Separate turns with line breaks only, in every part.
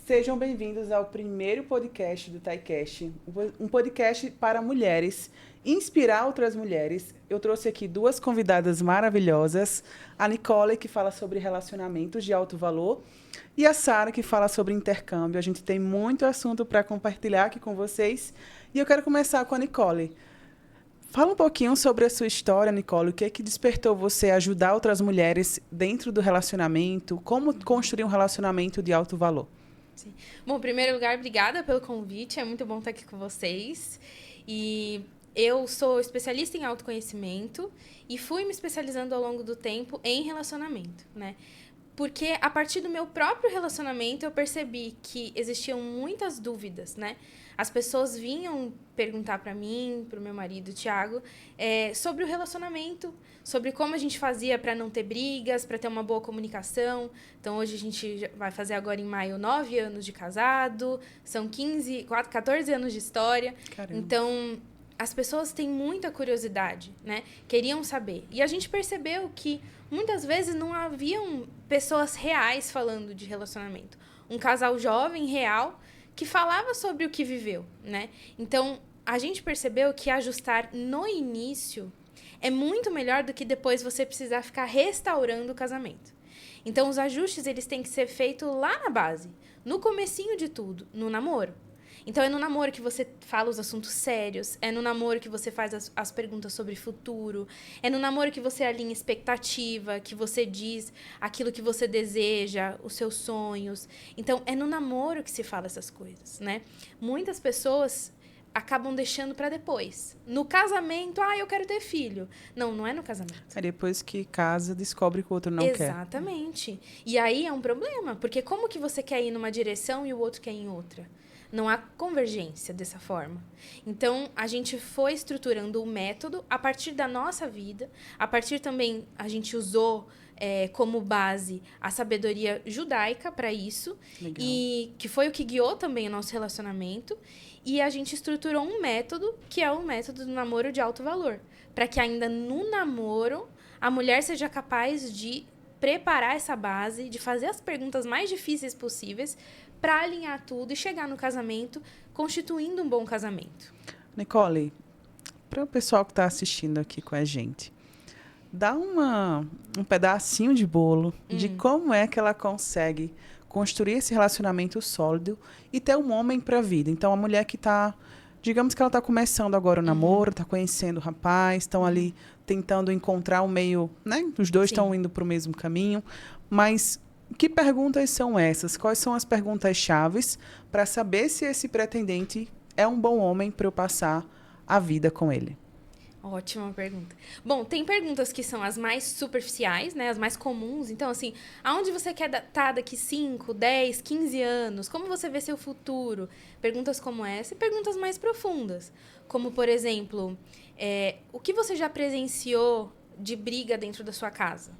Sejam bem-vindos ao primeiro podcast do TaiCast, um podcast para mulheres, inspirar outras mulheres. Eu trouxe aqui duas convidadas maravilhosas, a Nicole, que fala sobre relacionamentos de alto valor, e a Sara, que fala sobre intercâmbio. A gente tem muito assunto para compartilhar aqui com vocês, e eu quero começar com a Nicole. Fala um pouquinho sobre a sua história, Nicole. O que é que despertou você a ajudar outras mulheres dentro do relacionamento? Como construir um relacionamento de alto valor?
Sim. Bom, em primeiro lugar, obrigada pelo convite. É muito bom estar aqui com vocês. E eu sou especialista em autoconhecimento e fui me especializando ao longo do tempo em relacionamento, né? Porque a partir do meu próprio relacionamento eu percebi que existiam muitas dúvidas, né? As pessoas vinham perguntar para mim, para o meu marido, Thiago, sobre o relacionamento, sobre como a gente fazia para não ter brigas, para ter uma boa comunicação. Então, hoje a gente vai fazer agora em maio 9 anos de casado, são 14 anos de história.
Caramba.
Então, as pessoas têm muita curiosidade, né? Queriam saber. E a gente percebeu que muitas vezes não haviam pessoas reais falando de relacionamento. Um casal jovem, real, que falava sobre o que viveu, né? Então, a gente percebeu que ajustar no início é muito melhor do que depois você precisar ficar restaurando o casamento. Então, os ajustes, eles têm que ser feitos lá na base, no comecinho de tudo, no namoro. Então, é no namoro que você fala os assuntos sérios, é no namoro que você faz as perguntas sobre futuro, é no namoro que você alinha expectativa, que você diz aquilo que você deseja, os seus sonhos. Então, é no namoro que se fala essas coisas, né? Muitas pessoas acabam deixando para depois. No casamento, eu quero ter filho. Não, não é no casamento.
É depois que casa, descobre que o outro não quer.
Exatamente. E aí é um problema, porque como que você quer ir numa direção e o outro quer ir em outra? Não há convergência dessa forma. Então, a gente foi estruturando o método a partir da nossa vida. A partir também, a gente usou como base a sabedoria judaica para isso.
Legal.
E que foi o que guiou também o nosso relacionamento. E a gente estruturou um método, que é o método do namoro de alto valor. Para que ainda no namoro, a mulher seja capaz de preparar essa base, de fazer as perguntas mais difíceis possíveis para alinhar tudo e chegar no casamento constituindo um bom casamento.
Nicole, para o pessoal que está assistindo aqui com a gente, dá um pedacinho de bolo de como é que ela consegue construir esse relacionamento sólido e ter um homem para a vida. Então, a mulher que está, digamos que ela está começando agora o namoro, está conhecendo o rapaz, estão ali tentando encontrar o meio, né? Os dois estão indo para o mesmo caminho, mas que perguntas são essas? Quais são as perguntas chaves para saber se esse pretendente é um bom homem para eu passar a vida com ele?
Ótima pergunta. Bom, tem perguntas que são as mais superficiais, né? As mais comuns. Então, assim, aonde você quer estar daqui 5, 10, 15 anos? Como você vê seu futuro? Perguntas como essa e perguntas mais profundas. Como, por exemplo, o que você já presenciou de briga dentro da sua casa?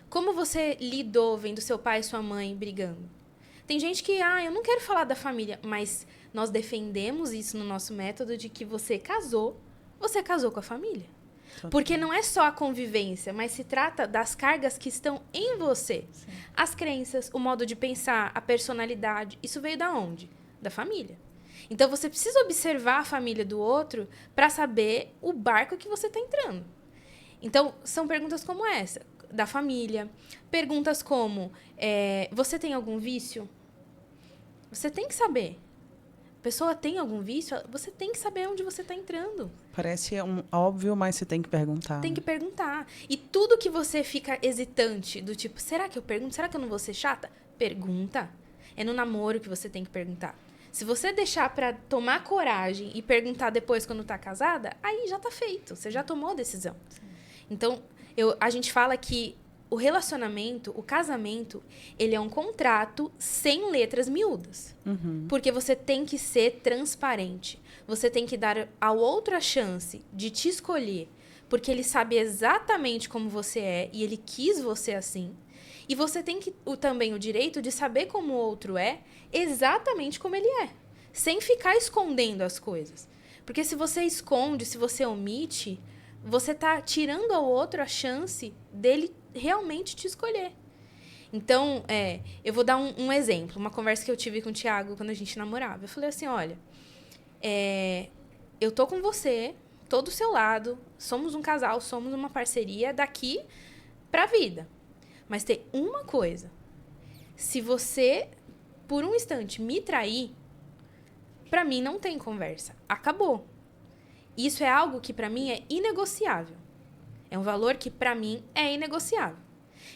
Como você lidou vendo seu pai e sua mãe brigando? Tem gente que, eu não quero falar da família, mas nós defendemos isso no nosso método de que você casou com a família. Porque não é só a convivência, mas se trata das cargas que estão em você. Sim. As crenças, o modo de pensar, a personalidade, isso veio da onde? Da família. Então, você precisa observar a família do outro para saber o barco que você está entrando. Então, são perguntas como essa, da família. Perguntas como, você tem algum vício? Você tem que saber. A pessoa tem algum vício? Você tem que saber onde você está entrando.
Parece óbvio, mas você tem que perguntar.
Tem que perguntar. E tudo que você fica hesitante, do tipo, será que eu pergunto? Será que eu não vou ser chata? Pergunta. É no namoro que você tem que perguntar. Se você deixar para tomar coragem e perguntar depois quando tá casada, aí já tá feito. Você já tomou a decisão. Sim. Então, a gente fala que o relacionamento, o casamento, ele é um contrato sem letras miúdas. Porque você tem que ser transparente. Você tem que dar ao outro a chance de te escolher. Porque ele sabe exatamente como você é e ele quis você assim. E você tem também o direito de saber como o outro é exatamente como ele é. Sem ficar escondendo as coisas. Porque se você esconde, se você omite, você está tirando ao outro a chance dele realmente te escolher. Então, eu vou dar um exemplo. Uma conversa que eu tive com o Thiago quando a gente namorava. Eu falei assim, olha, eu tô com você, tô do seu lado, somos um casal, somos uma parceria daqui pra vida. Mas tem uma coisa. Se você, por um instante, me trair, pra mim não tem conversa. Acabou. Isso é algo que pra mim é inegociável. É um valor que pra mim é inegociável.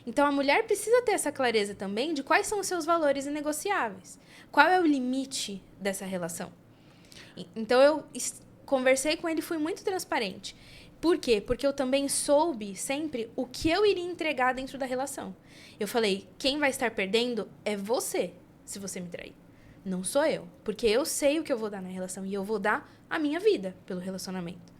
Então, a mulher precisa ter essa clareza também de quais são os seus valores inegociáveis. Qual é o limite dessa relação? Então, eu conversei com ele e fui muito transparente. Por quê? Porque eu também soube sempre o que eu iria entregar dentro da relação. Eu falei, quem vai estar perdendo é você, se você me trair. Não sou eu. Porque eu sei o que eu vou dar na relação e eu vou dar a minha vida pelo relacionamento.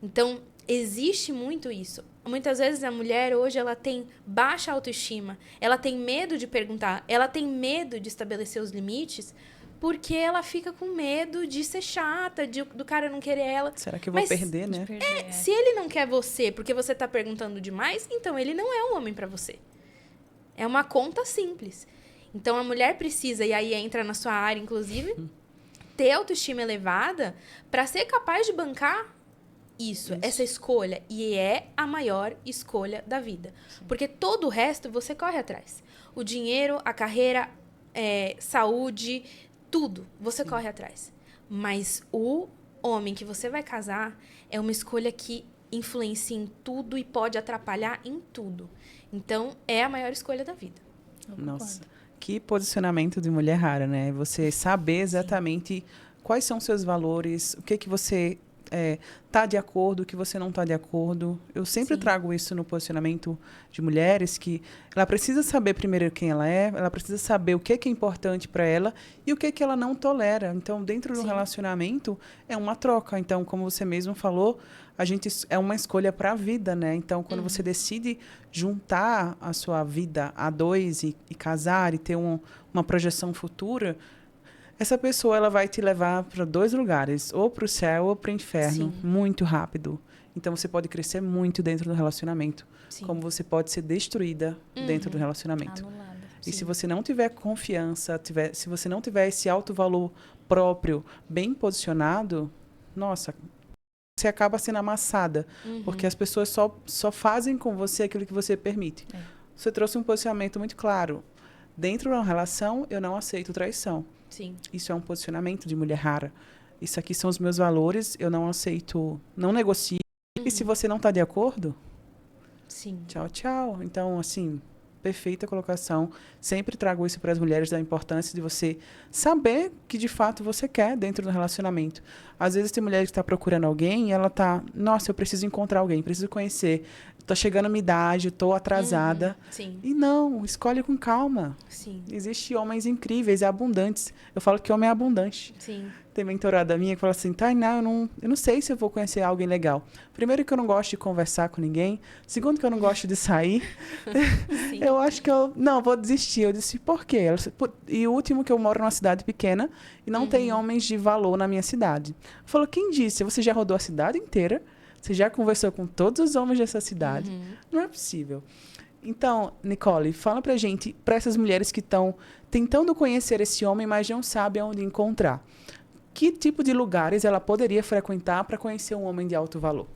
Então, existe muito isso. Muitas vezes a mulher hoje ela tem baixa autoestima, ela tem medo de perguntar, ela tem medo de estabelecer os limites, porque ela fica com medo de ser chata, do cara não querer ela.
Será que eu vou perder, né?
Se ele não quer você porque você tá perguntando demais, então ele não é um homem pra você. É uma conta simples. Então a mulher precisa, e aí entra na sua área, inclusive, ter autoestima elevada pra ser capaz de bancar isso, essa escolha. E é a maior escolha da vida. Sim. Porque todo o resto você corre atrás. O dinheiro, a carreira, saúde, tudo você corre atrás. Mas o homem que você vai casar é uma escolha que influencia em tudo e pode atrapalhar em tudo. Então, é a maior escolha da vida.
Nossa, que posicionamento de mulher rara, né? Você saber exatamente quais são seus valores, o que você tá de acordo, o que você não tá de acordo. Eu sempre trago isso no posicionamento de mulheres, que ela precisa saber primeiro quem ela precisa saber o que é importante para ela e o que ela não tolera. Então, dentro do relacionamento, é uma troca. Então, como você mesmo falou, a gente é uma escolha para a vida, né? Então, quando você decide juntar a sua vida a dois e casar e ter uma projeção futura, essa pessoa ela vai te levar para dois lugares, ou para o céu ou para o inferno, muito rápido. Então, você pode crescer muito dentro do relacionamento, como você pode ser destruída dentro do relacionamento.
Anulada.
E se você não tiver confiança, se você não tiver esse alto valor próprio bem posicionado, nossa, você acaba sendo amassada, porque as pessoas só fazem com você aquilo que você permite. Você trouxe um posicionamento muito claro. Dentro de uma relação, eu não aceito traição.
Sim.
Isso é um posicionamento de mulher rara. Isso aqui são os meus valores, eu não aceito, não negocio. E se você não está de acordo, tchau, tchau. Então, assim, perfeita colocação. Sempre trago isso para as mulheres, da importância de você saber o que de fato você quer dentro do relacionamento. Às vezes tem mulher que está procurando alguém e ela está, nossa, eu preciso encontrar alguém, preciso conhecer. Estou chegando à minha idade, estou atrasada. E não, escolhe com calma. Existem homens incríveis e abundantes. Eu falo que homem é abundante. Tem mentorada minha que fala assim, Tainá, eu não sei se eu vou conhecer alguém legal. Primeiro que eu não gosto de conversar com ninguém. Segundo que eu não gosto de sair. Eu acho que vou desistir. Eu disse, por quê? E o último, que eu moro numa cidade pequena e não tem homens de valor na minha cidade. Falou, quem disse? Você já rodou a cidade inteira? Você já conversou com todos os homens dessa cidade? Não é possível. Então, Nicole, fala pra gente, para essas mulheres que estão tentando conhecer esse homem, mas não sabem onde encontrar. Que tipo de lugares ela poderia frequentar para conhecer um homem de alto valor?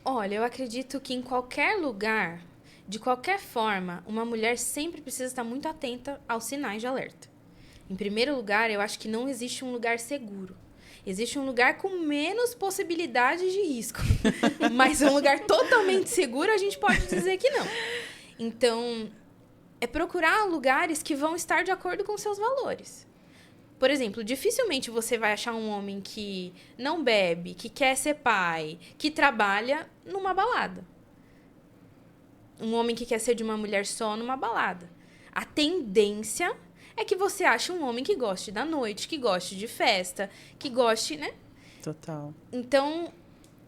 Olha, eu acredito que em qualquer lugar, de qualquer forma, uma mulher sempre precisa estar muito atenta aos sinais de alerta. Em primeiro lugar, eu acho que não existe um lugar seguro. Existe um lugar com menos possibilidades de risco. Mas um lugar totalmente seguro, a gente pode dizer que não. Então, é procurar lugares que vão estar de acordo com seus valores. Por exemplo, dificilmente você vai achar um homem que não bebe, que quer ser pai, que trabalha numa balada. Um homem que quer ser de uma mulher só numa balada. A tendência é que você ache um homem que goste da noite, que goste de festa, que goste, né?
Total.
Então,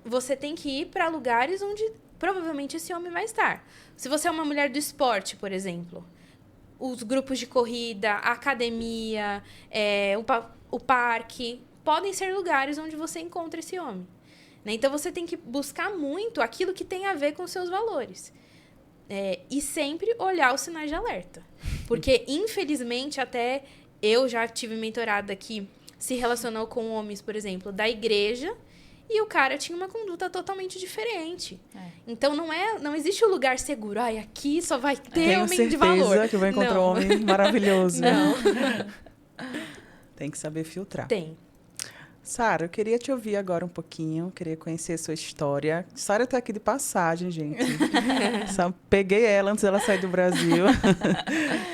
você tem que ir para lugares onde provavelmente esse homem vai estar. Se você é uma mulher do esporte, por exemplo, os grupos de corrida, a academia, o parque, podem ser lugares onde você encontra esse homem. Né? Então, você tem que buscar muito aquilo que tem a ver com seus valores. E sempre olhar os sinais de alerta. Porque, infelizmente, até eu já tive mentorada que se relacionou com homens, por exemplo, da igreja, e o cara tinha uma conduta totalmente diferente. Então, não existe um lugar seguro. Ai, aqui só vai ter homem de valor.
Tenho certeza que eu vou encontrar um homem maravilhoso.
Não.
Tem que saber filtrar.
Tem.
Sara, eu queria te ouvir agora um pouquinho, queria conhecer a sua história. Sara está aqui de passagem, gente. Só peguei ela antes dela sair do Brasil.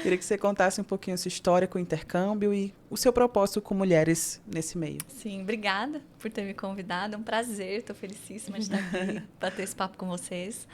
Queria que você contasse um pouquinho a sua história com o intercâmbio e o seu propósito com mulheres nesse meio.
Sim, obrigada por ter me convidado. É um prazer, estou felicíssima de estar aqui para ter esse papo com vocês.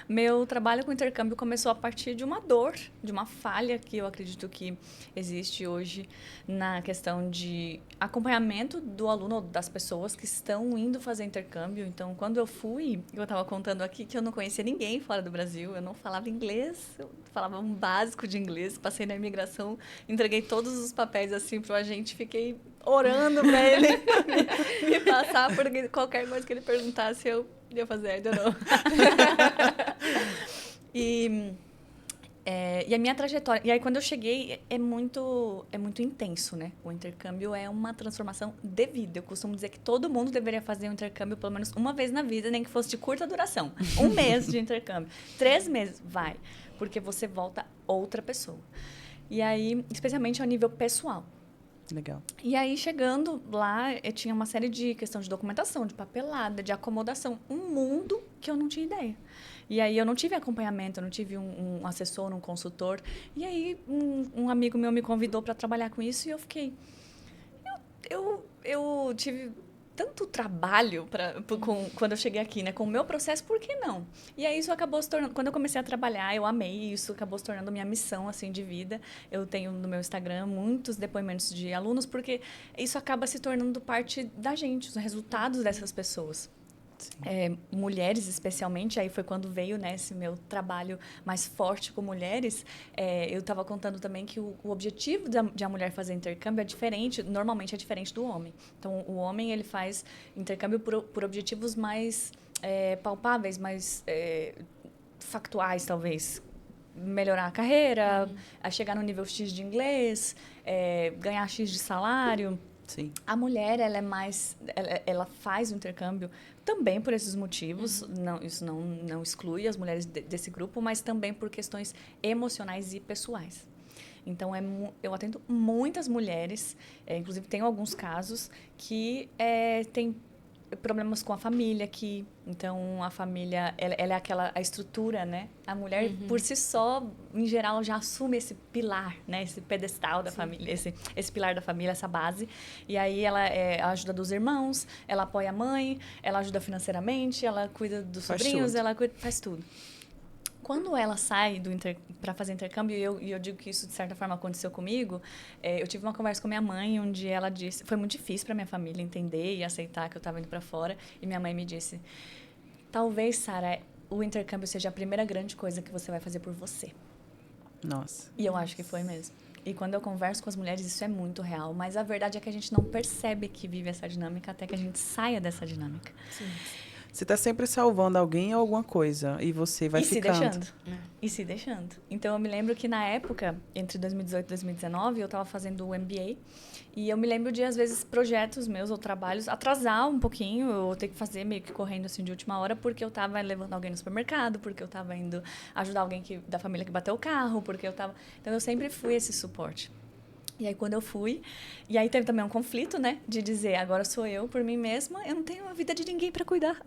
Meu trabalho com intercâmbio começou a partir de uma dor, de uma falha que eu acredito que existe hoje na questão de acompanhamento do aluno ou das pessoas que estão indo fazer intercâmbio. Então, quando eu fui, eu estava contando aqui que eu não conhecia ninguém fora do Brasil, eu não falava inglês, eu falava um básico de inglês, passei na imigração, entreguei todos os papéis assim pro agente, fiquei orando para ele me passar, porque qualquer coisa que ele perguntasse, eu ia fazer, ainda não. E a minha trajetória... E aí, quando eu cheguei, é muito intenso, né? O intercâmbio é uma transformação de vida. Eu costumo dizer que todo mundo deveria fazer um intercâmbio pelo menos uma vez na vida, nem que fosse de curta duração. 1 mês de intercâmbio. 3 meses, vai. Porque você volta outra pessoa. E aí, especialmente ao nível pessoal.
Legal.
E aí, chegando lá, eu tinha uma série de questão de documentação, de papelada, de acomodação. Um mundo que eu não tinha ideia. E aí, eu não tive acompanhamento, eu não tive um assessor, um consultor. E aí, um amigo meu me convidou para trabalhar com isso e eu fiquei... Eu tive tanto trabalho quando eu cheguei aqui, né? Com o meu processo, por que não? E aí, isso acabou se tornando... Quando eu comecei a trabalhar, eu amei. Isso acabou se tornando minha missão, assim, de vida. Eu tenho no meu Instagram muitos depoimentos de alunos, porque isso acaba se tornando parte da gente, os resultados dessas pessoas. Mulheres, especialmente, aí foi quando veio, né, esse meu trabalho mais forte com mulheres. Eu estava contando também que o objetivo de a mulher fazer intercâmbio é diferente, normalmente é diferente do homem. Então, o homem ele faz intercâmbio por objetivos mais palpáveis, mais factuais, talvez. Melhorar a carreira, a chegar no nível X de inglês, ganhar X de salário.
Sim.
A mulher, ela é mais... Ela faz o intercâmbio também por esses motivos. Isso não exclui as mulheres desse grupo, mas também por questões emocionais e pessoais. Então, eu atendo muitas mulheres, inclusive tenho alguns casos que têm problemas com a família aqui. Então, a família, ela é a estrutura, né? A mulher, por si só, em geral, já assume esse pilar, né? Esse pedestal da família, esse pilar da família, essa base. E aí, ela ajuda dos irmãos, ela apoia a mãe, ela ajuda financeiramente, ela cuida dos sobrinhos, faz tudo. Quando ela sai para fazer intercâmbio, e eu digo que isso, de certa forma, aconteceu comigo, eu tive uma conversa com minha mãe, onde ela disse... Foi muito difícil para minha família entender e aceitar que eu estava indo para fora. E minha mãe me disse, talvez, Sara, o intercâmbio seja a primeira grande coisa que você vai fazer por você.
Nossa.
E eu acho que foi mesmo. E quando eu converso com as mulheres, isso é muito real. Mas a verdade é que a gente não percebe que vive essa dinâmica até que a gente saia dessa dinâmica.
Sim.
Você está sempre salvando alguém ou alguma coisa e você vai ficando.
E se deixando. Então, eu me lembro que na época, entre 2018 e 2019, eu estava fazendo o MBA. E eu me lembro de, às vezes, projetos meus ou trabalhos atrasar um pouquinho. Eu ter que fazer meio que correndo assim de última hora, porque eu estava levando alguém no supermercado, porque eu estava indo ajudar alguém da família que bateu o carro, porque eu estava... Então, eu sempre fui esse suporte. E aí, quando eu fui... E aí, teve também um conflito, né? De dizer, agora sou eu por mim mesma. Eu não tenho a vida de ninguém para cuidar.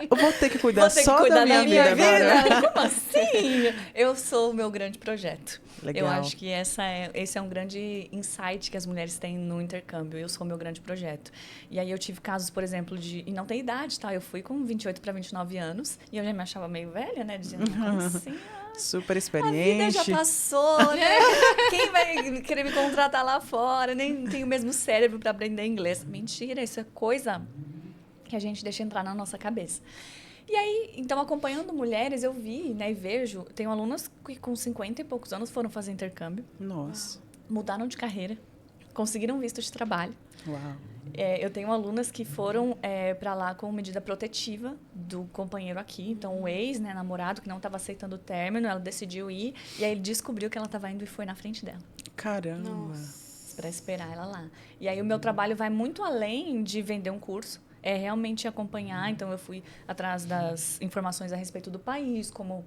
Eu vou ter que cuidar só da minha vida agora.
Como assim? Eu sou o meu grande projeto.
Legal.
Eu acho que esse é um grande insight que as mulheres têm no intercâmbio. Eu sou o meu grande projeto. E aí, eu tive casos, por exemplo, E não tem idade, tá? Eu fui com 28 para 29 anos. E eu já me achava meio velha, né? Dizendo, como assim?
Super experiente.
A vida já passou, né? Quem vai querer me contratar lá fora? Nem tenho o mesmo cérebro para aprender inglês. Mentira, isso é coisa que a gente deixa entrar na nossa cabeça. E aí, então, acompanhando mulheres, eu vi, né, e vejo... Tenho alunas que com 50 e poucos anos foram fazer intercâmbio.
Nossa.
Mudaram de carreira. Conseguiram visto de trabalho.
Uau.
Eu tenho alunas que foram para lá com medida protetiva do companheiro aqui. Então, o ex, né, namorado, que não estava aceitando o término, ela decidiu ir. E aí, ele descobriu que ela estava indo e foi na frente dela.
Caramba.
Para esperar ela lá. E aí, o meu trabalho vai muito além de vender um curso. É realmente acompanhar. Então, eu fui atrás das informações a respeito do país, como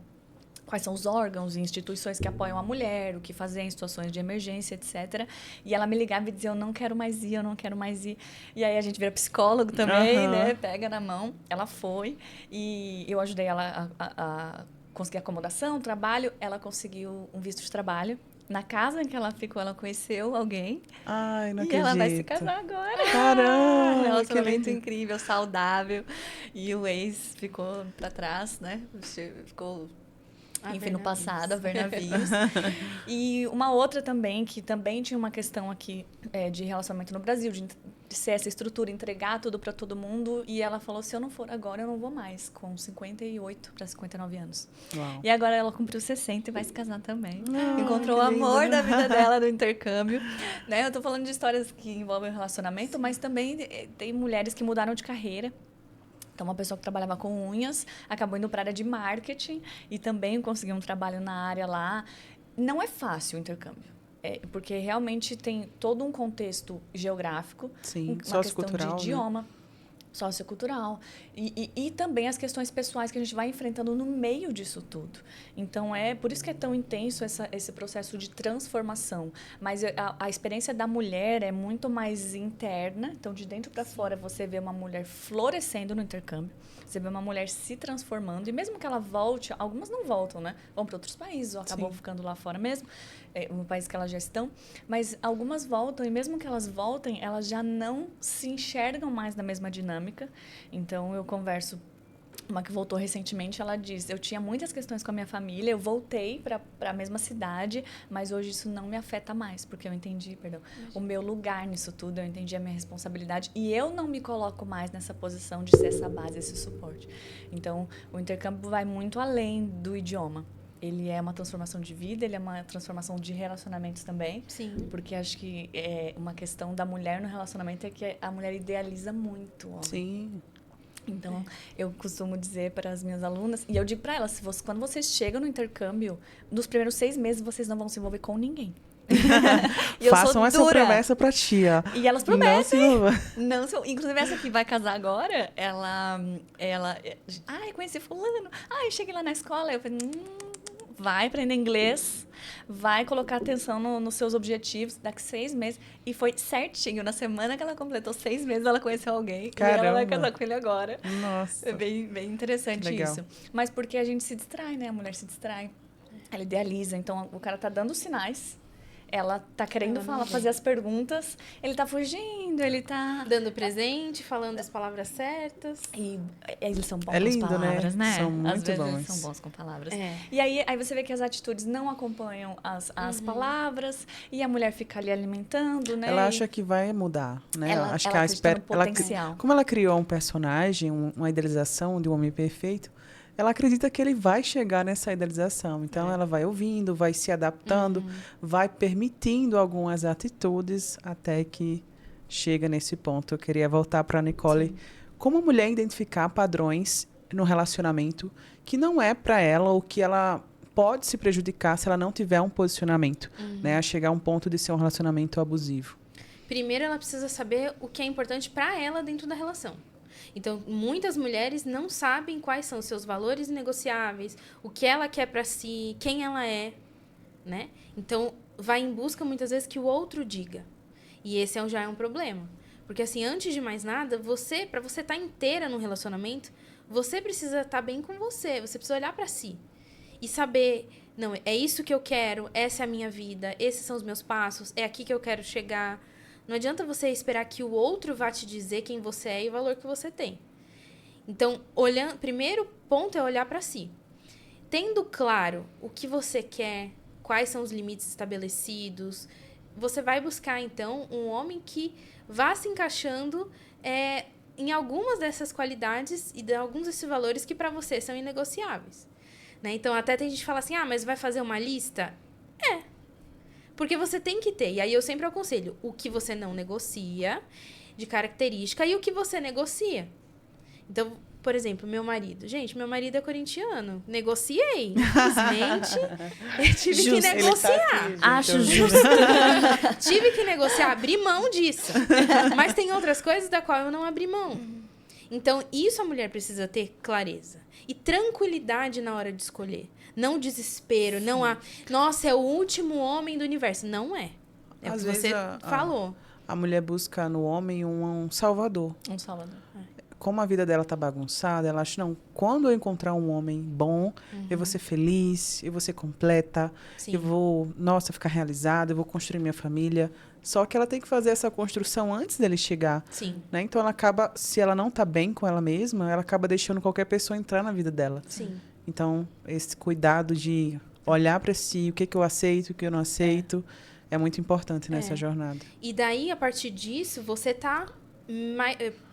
quais são os órgãos e instituições que apoiam a mulher, o que fazer em situações de emergência, etc. E ela me ligava e dizia, eu não quero mais ir, eu não quero mais ir. E aí a gente vira psicólogo também, né? Pega na mão. Ela foi e eu ajudei ela a conseguir acomodação, trabalho. Ela conseguiu um visto de trabalho. Na casa em que ela ficou, ela conheceu alguém.
Ai, não
e
acredito.
ela vai se casar agora.
Caramba!
Um relacionamento incrível, saudável. E o ex ficou para trás, né? Ficou... Enfim, no passado, a ver navios. E uma outra também, que também tinha uma questão aqui de relacionamento no Brasil, de ser essa estrutura, entregar tudo para todo mundo. E ela falou, se eu não for agora, eu não vou mais, com 58 para 59 anos.
Uau.
E agora ela cumpriu 60 e vai se casar também.
Ah,
Encontrou o amor da vida dela no intercâmbio. Né? Eu tô falando de histórias que envolvem relacionamento, mas também tem mulheres que mudaram de carreira. Então, uma pessoa que trabalhava com unhas acabou indo para a área de marketing e também conseguiu um trabalho na área lá. Não é fácil o intercâmbio, porque realmente tem todo um contexto geográfico,
sim,
uma questão de
né?
idioma, sociocultural e também as questões pessoais que a gente vai enfrentando no meio disso tudo. Então, por isso que é tão intenso esse processo de transformação. Mas a experiência da mulher é muito mais interna. Então, de dentro para fora, você vê uma mulher florescendo no intercâmbio. Você vê uma mulher se transformando. E mesmo que ela volte, algumas não voltam, né? Vão para outros países ou acabam ficando lá fora mesmo, no país que elas já estão. Mas algumas voltam e mesmo que elas voltem, elas já não se enxergam mais na mesma dinâmica. Então, eu converso... Uma que voltou recentemente, ela diz, eu tinha muitas questões com a minha família, eu voltei para a mesma cidade, mas hoje isso não me afeta mais, porque eu entendi, o meu lugar nisso tudo, eu entendi a minha responsabilidade e eu não me coloco mais nessa posição de ser essa base, esse suporte. Então, o intercâmbio vai muito além do idioma. Ele é uma transformação de vida, ele é uma transformação de relacionamentos também.
Sim.
Porque acho que uma questão da mulher no relacionamento é que a mulher idealiza muito o homem.
Sim.
Então, eu costumo dizer para as minhas alunas, e eu digo para elas, quando vocês chegam no intercâmbio, nos primeiros 6 meses, vocês não vão se envolver com ninguém.
Façam essa promessa pra tia.
E elas prometem.
Não
inclusive, essa que vai casar agora, ela... Ai, conheci fulano. Ai, cheguei lá na escola. Eu falei, vai aprender inglês, vai colocar atenção nos seus objetivos daqui 6 meses. E foi certinho. Na semana que ela completou 6 meses, ela conheceu alguém.
Caramba.
E ela vai casar com ele agora.
Nossa.
É bem interessante isso. Mas porque a gente se distrai, né? A mulher se distrai. Ela idealiza. Então, o cara tá dando sinais. Ela tá querendo fazer as perguntas, ele tá fugindo, ele tá...
Dando presente, falando as palavras certas.
E eles são bons
lindo,
com palavras, né?
São muito
Às vezes
bons.
eles são bons com palavras. E aí você vê que as atitudes não acompanham as palavras e a mulher fica ali alimentando, né?
Ela acha que vai mudar, né?
Ela
acho que ela espera...
potencial.
Como ela criou um personagem, uma idealização de um homem perfeito, ela acredita que ele vai chegar nessa idealização. Então, ela vai ouvindo, vai se adaptando, vai permitindo algumas atitudes até que chega nesse ponto. Eu queria voltar para a Nicole. Sim. Como a mulher identificar padrões no relacionamento que não é para ela ou que ela pode se prejudicar se ela não tiver um posicionamento, né? A chegar a um ponto de ser um relacionamento abusivo.
Primeiro, ela precisa saber o que é importante para ela dentro da relação. Então, muitas mulheres não sabem quais são os seus valores negociáveis, o que ela quer para si, quem ela é, né? Então, vai em busca, muitas vezes, que o outro diga. E esse já é um problema. Porque, assim, antes de mais nada, para você estar inteira no relacionamento, você precisa estar bem com você. Você precisa olhar para si. E saber, não, é isso que eu quero, essa é a minha vida, esses são os meus passos, é aqui que eu quero chegar. Não adianta você esperar que o outro vá te dizer quem você é e o valor que você tem. Então, primeiro ponto é olhar para si. Tendo claro o que você quer, quais são os limites estabelecidos, você vai buscar, então, um homem que vá se encaixando em algumas dessas qualidades e de alguns desses valores que para você são inegociáveis. Né? Então, até tem gente que fala assim, mas vai fazer uma lista? Porque você tem que ter. E aí eu sempre aconselho, o que você não negocia, de característica e o que você negocia. Então, por exemplo, meu marido. Gente, meu marido é corintiano. Negociei. Infelizmente, eu tive que negociar.
Acho justo.
Tive que negociar, abrir mão disso. Mas tem outras coisas da qual eu não abri mão. Então, isso a mulher precisa ter clareza. E tranquilidade na hora de escolher. Não desespero, não há... Nossa, é o último homem do universo. Não é. É o
Às
que
vezes
você falou.
A mulher busca no homem um salvador.
Um salvador.
Como a vida dela tá bagunçada, ela acha, não, quando eu encontrar um homem bom, eu vou ser feliz, eu vou ser completa,
Sim.
eu vou, nossa, ficar realizada, eu vou construir minha família. Só que ela tem que fazer essa construção antes dele chegar.
Sim.
Né? Então, ela acaba, se ela não tá bem com ela mesma, ela acaba deixando qualquer pessoa entrar na vida dela.
Sim.
Então, esse cuidado de olhar para si, o que eu aceito, o que eu não aceito, é muito importante nessa jornada.
E daí, a partir disso, você tá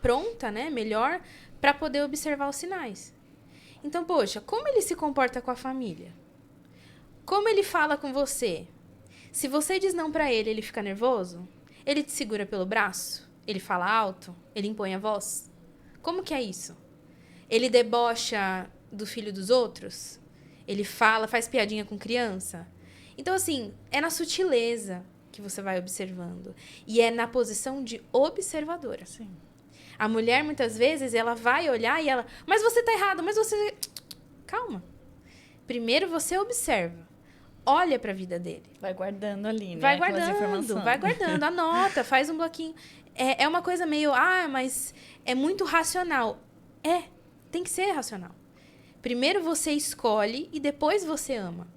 pronta, né, melhor, para poder observar os sinais. Então, poxa, como ele se comporta com a família? Como ele fala com você? Se você diz não para ele, ele fica nervoso? Ele te segura pelo braço? Ele fala alto? Ele impõe a voz? Como que é isso? Ele debocha do filho dos outros? Ele faz piadinha com criança? Então, assim, é na sutileza que você vai observando. E é na posição de observadora.
Sim.
A mulher, muitas vezes, ela vai olhar e ela... Mas você tá errado, mas você... Calma. Primeiro você observa. Olha pra vida dele.
Vai guardando ali, né?
Vai
Aquelas
guardando,
informações.
vai guardando. Anota, faz um bloquinho. É uma coisa meio... mas é muito racional. Tem que ser racional. Primeiro você escolhe e depois você ama.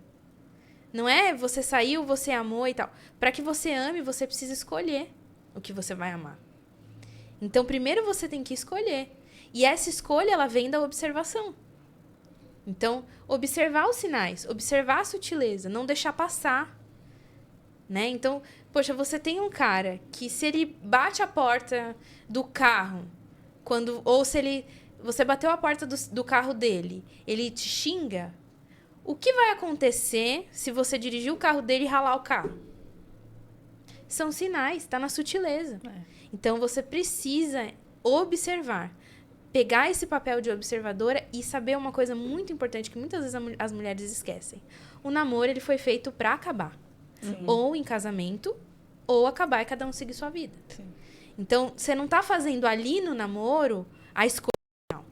Não é você saiu, você amou e tal. Para que você ame, você precisa escolher o que você vai amar. Então, primeiro você tem que escolher. E essa escolha, ela vem da observação. Então, observar os sinais, observar a sutileza, não deixar passar. Né? Então, poxa, você tem um cara que se ele bate a porta do carro, ou se você bateu a porta do carro dele, ele te xinga, o que vai acontecer se você dirigir o carro dele e ralar o carro? São sinais, está na sutileza. Então, você precisa observar. Pegar esse papel de observadora e saber uma coisa muito importante que muitas vezes as mulheres esquecem. O namoro, ele foi feito para acabar. Sim. Ou em casamento, ou acabar e cada um seguir sua vida. Sim. Então, você não está fazendo ali no namoro a escolha final.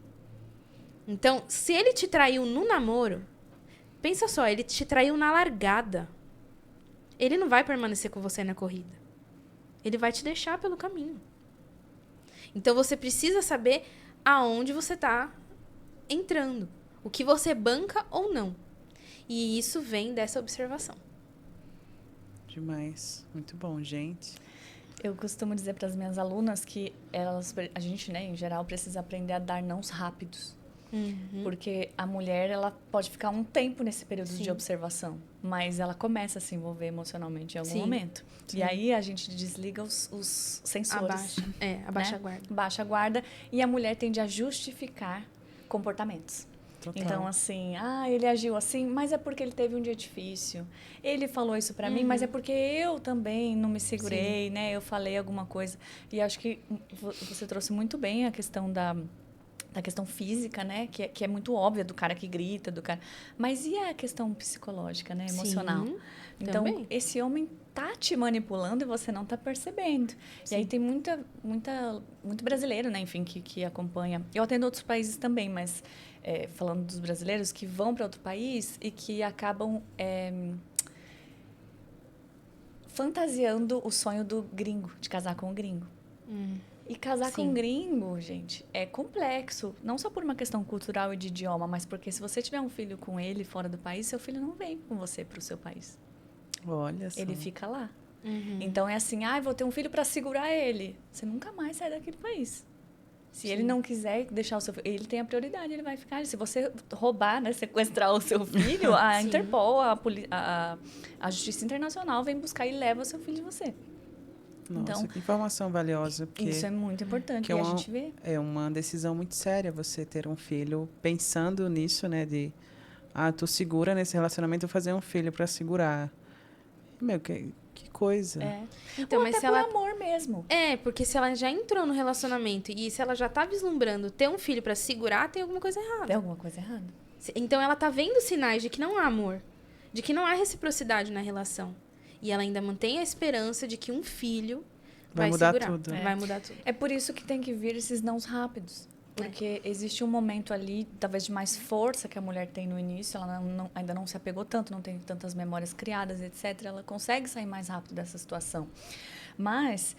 Então, se ele te traiu no namoro... Pensa só, ele te traiu na largada. Ele não vai permanecer com você na corrida. Ele vai te deixar pelo caminho. Então, você precisa saber aonde você está entrando. O que você banca ou não. E isso vem dessa observação.
Demais. Muito bom, gente.
Eu costumo dizer para as minhas alunas que a gente, né, em geral, precisa aprender a dar nãos rápidos. Porque a mulher, ela pode ficar um tempo nesse período de observação, mas ela começa a se envolver emocionalmente em algum momento. Sim. E aí a gente desliga os sensores.
Abaixa a guarda.
Baixa a guarda e a mulher tende a justificar comportamentos.
Total.
Então, assim, ele agiu assim, mas é porque ele teve um dia difícil. Ele falou isso pra mim, mas é porque eu também não me segurei, né? Eu falei alguma coisa. E acho que você trouxe muito bem a questão da questão física, né? Que é muito óbvia, do cara que grita, do cara... Mas e a questão psicológica, né? Emocional?
Sim,
então,
também.
esse homem tá te manipulando e você não tá percebendo. Sim. E aí tem muito brasileiro, né? Enfim, que acompanha. Eu atendo outros países também, mas falando dos brasileiros que vão para outro país e que acabam fantasiando o sonho do gringo, de casar com o gringo. E casar com um gringo, gente, é complexo. Não só por uma questão cultural e de idioma, mas porque se você tiver um filho com ele fora do país, seu filho não vem com você para o seu país.
Olha só.
Ele fica lá. Então, é assim, vou ter um filho para segurar ele. Você nunca mais sai daquele país. Se ele não quiser deixar o seu filho, ele tem a prioridade, ele vai ficar. Se você roubar, né, sequestrar o seu filho, a Interpol, a Justiça Internacional vem buscar e leva o seu filho de você.
Nossa,
então,
que informação valiosa. Porque
isso é muito importante, a gente vê.
É uma decisão muito séria você ter um filho pensando nisso, né? De, tô segura nesse relacionamento, vou fazer um filho para segurar. Meu, que coisa.
Então,
Ou
mas
até
se
por
ela...
amor mesmo.
Porque se ela já entrou no relacionamento e se ela já tá vislumbrando ter um filho pra segurar, tem alguma coisa errada.
Tem alguma coisa errada.
Então ela tá vendo sinais de que não há amor, de que não há reciprocidade na relação. E ela ainda mantém a esperança de que um filho
Vai mudar tudo.
Vai mudar tudo.
É por isso que tem que vir esses nãos rápidos. Porque existe um momento ali, talvez de mais força que a mulher tem no início, ela ainda não se apegou tanto, não tem tantas memórias criadas, etc. Ela consegue sair mais rápido dessa situação. Mas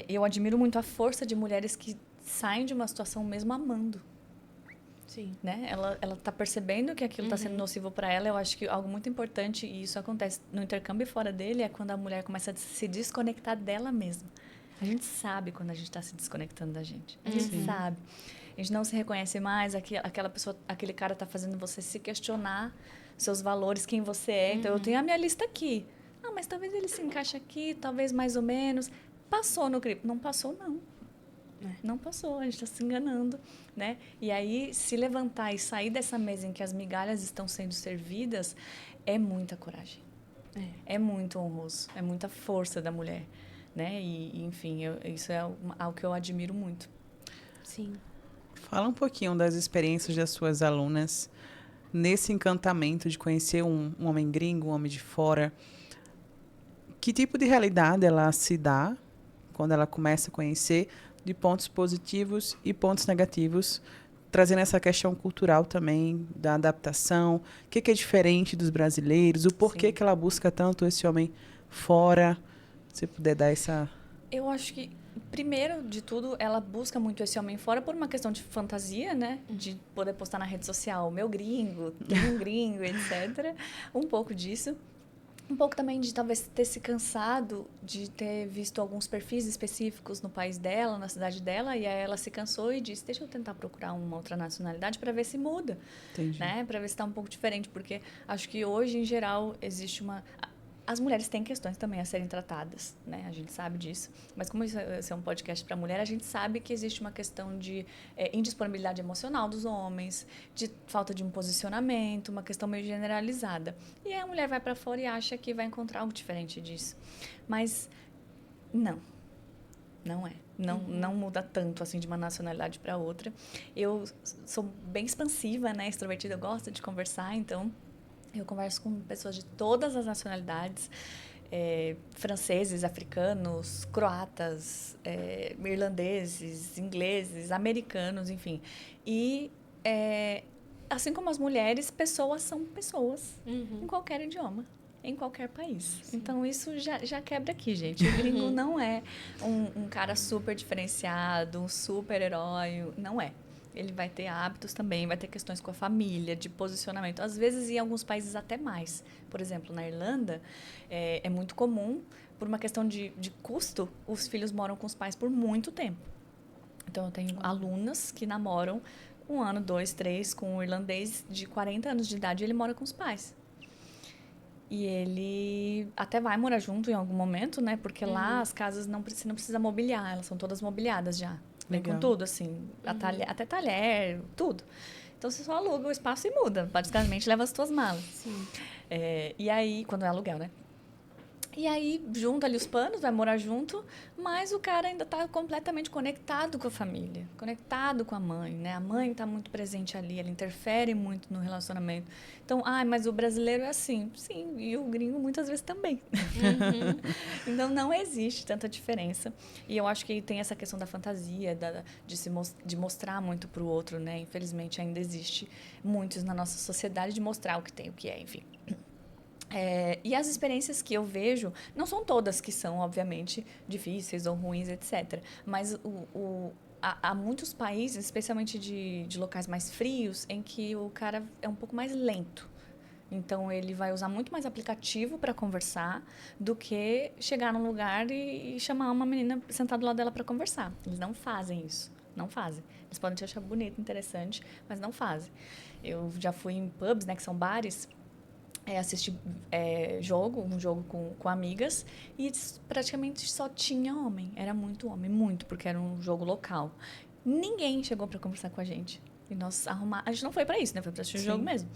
eu admiro muito a força de mulheres que saem de uma situação mesmo amando.
Sim.
Né? Ela está percebendo que aquilo está sendo nocivo para ela. Eu acho que algo muito importante, e isso acontece no intercâmbio e fora dele, é quando a mulher começa a se desconectar dela mesma. A gente sabe quando a gente está se desconectando da gente. A gente sabe. A gente não se reconhece mais, aquela pessoa, aquele cara está fazendo você se questionar seus valores, quem você é. Então, eu tenho a minha lista aqui. Ah, mas talvez ele se encaixe aqui, talvez mais ou menos. Passou no crivo. Não passou, não. Não passou, a gente está se enganando, né? E aí, se levantar e sair dessa mesa em que as migalhas estão sendo servidas, é muita coragem. É muito honroso, é muita força da mulher, né? E enfim, isso é algo que eu admiro muito.
Sim.
Fala um pouquinho das experiências das suas alunas nesse encantamento de conhecer um homem gringo, um homem de fora. Que tipo de realidade ela se dá quando ela começa a conhecer, de pontos positivos e pontos negativos, trazendo essa questão cultural também, da adaptação, o que é diferente dos brasileiros, o porquê que ela busca tanto esse homem fora. Se puder dar essa...
Eu acho que, primeiro de tudo, ela busca muito esse homem fora por uma questão de fantasia, né? De poder postar na rede social, meu gringo, tem um gringo, etc. Um pouco disso. Um pouco também de talvez ter se cansado de ter visto alguns perfis específicos no país dela, na cidade dela, e aí ela se cansou e disse, deixa eu tentar procurar uma outra nacionalidade para ver se muda.
Entendi.
Né? Para ver se está um pouco diferente, porque acho que hoje, em geral, existe uma... As mulheres têm questões também a serem tratadas, né? A gente sabe disso. Mas como isso é um podcast para mulher, a gente sabe que existe uma questão de indisponibilidade emocional dos homens, de falta de um posicionamento, uma questão meio generalizada. E aí a mulher vai para fora e acha que vai encontrar algo diferente disso. Mas não é. Não muda tanto assim de uma nacionalidade para outra. Eu sou bem expansiva, né? Extrovertida, eu gosto de conversar, então... Eu converso com pessoas de todas as nacionalidades, franceses, africanos, croatas, irlandeses, ingleses, americanos, enfim. E, assim como as mulheres, pessoas são pessoas, em qualquer idioma, em qualquer país. Sim. Então, isso já quebra aqui, gente. O gringo não é um cara super diferenciado, um super herói, não é. Ele vai ter hábitos também, vai ter questões com a família, de posicionamento. Às vezes, em alguns países, até mais. Por exemplo, na Irlanda, é muito comum, por uma questão de custo, os filhos moram com os pais por muito tempo. Então, eu tenho alunas que namoram 1 ano, 2, 3, com um irlandês de 40 anos de idade, e ele mora com os pais. E ele até vai morar junto em algum momento, né? Porque lá as casas você não precisa mobiliar, elas são todas mobiliadas já. Vem com tudo, assim, até talher, tudo. Então, você só aluga o espaço e muda. Basicamente, leva as tuas malas.
Sim.
E aí, quando é aluguel, né? E aí, junta ali os panos, vai morar junto, mas o cara ainda está completamente conectado com a família, conectado com a mãe, né? A mãe está muito presente ali, ela interfere muito no relacionamento. Então, mas o brasileiro é assim. Sim, e o gringo muitas vezes também. Então, não existe tanta diferença. E eu acho que tem essa questão da fantasia, de mostrar muito para o outro, né? Infelizmente, ainda existe muitos na nossa sociedade de mostrar o que tem, o que é, enfim. E as experiências que eu vejo, não são todas que são, obviamente, difíceis ou ruins, etc. Mas há muitos países, especialmente de locais mais frios, em que o cara é um pouco mais lento. Então, ele vai usar muito mais aplicativo para conversar do que chegar num lugar e chamar uma menina sentada do lado dela para conversar. Eles não fazem isso. Não fazem. Eles podem te achar bonito, interessante, mas não fazem. Eu já fui em pubs, né, que são bares, assisti um jogo com amigas, e praticamente só tinha homem. Era muito homem, muito, porque era um jogo local. Ninguém chegou para conversar com a gente. E nós a gente não foi pra isso, né? Foi pra assistir o jogo mesmo.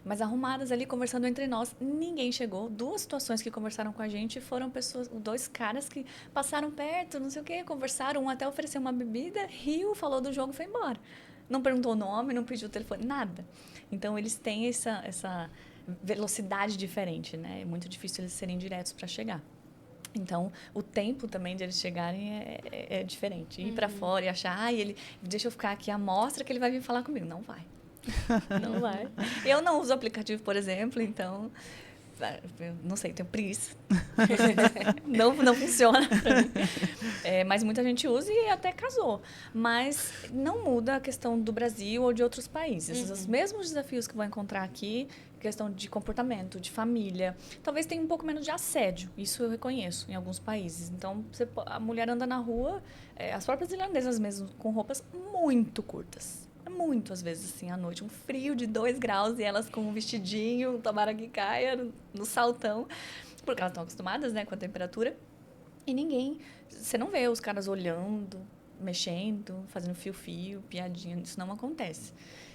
Mas arrumadas ali, conversando entre nós, ninguém chegou. 2 situações que conversaram com a gente foram 2 caras que passaram perto, não sei o quê, conversaram, um até ofereceu uma bebida, riu, falou do jogo e foi embora. Não perguntou o nome, não pediu o telefone, nada. Então, eles têm essa velocidade diferente, né? É muito difícil eles serem diretos para chegar. Então, o tempo também de eles chegarem é diferente. Ir para fora e achar, deixa eu ficar aqui à mostra que ele vai vir falar comigo. Não vai. Não vai. Eu não uso o aplicativo, por exemplo, então, eu não sei, tenho preguiça. não funciona pra mim. Mas muita gente usa e até casou. Mas não muda a questão do Brasil ou de outros países. Os mesmos desafios que vão encontrar aqui, questão de comportamento, de família. Talvez tenha um pouco menos de assédio. Isso eu reconheço em alguns países. Então, a mulher anda na rua, as próprias irlandesas mesmo, com roupas muito curtas. Muito, às vezes, assim, à noite. Um frio de 2 graus e elas com um vestidinho, tomara que caia, no saltão. Porque elas estão acostumadas, né, com a temperatura. E você não vê os caras olhando, mexendo, fazendo fio-fio, piadinha. Isso não acontece.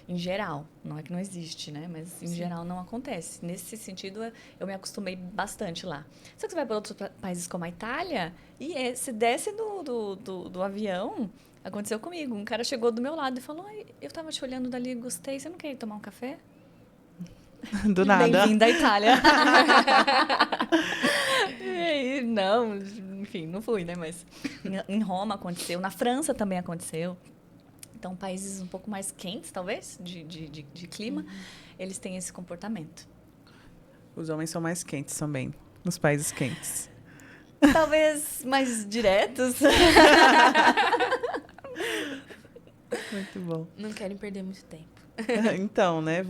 Em geral. Não é que não existe, né? Mas, em geral, não acontece. Nesse sentido, eu me acostumei bastante lá. Só que você vai para outros países como a Itália e se desce do avião... Aconteceu comigo. Um cara chegou do meu lado e falou, eu tava te olhando dali e gostei. Você não quer ir tomar um café?
Do nada.
Bem-vindo à Itália. E aí, não, enfim, não fui, né? Mas em Roma aconteceu. Na França também aconteceu. Então, países um pouco mais quentes, talvez, de clima, eles têm esse comportamento.
Os homens são mais quentes também, nos países quentes.
Talvez mais diretos.
Muito bom.
Não querem perder muito tempo.
Então, né?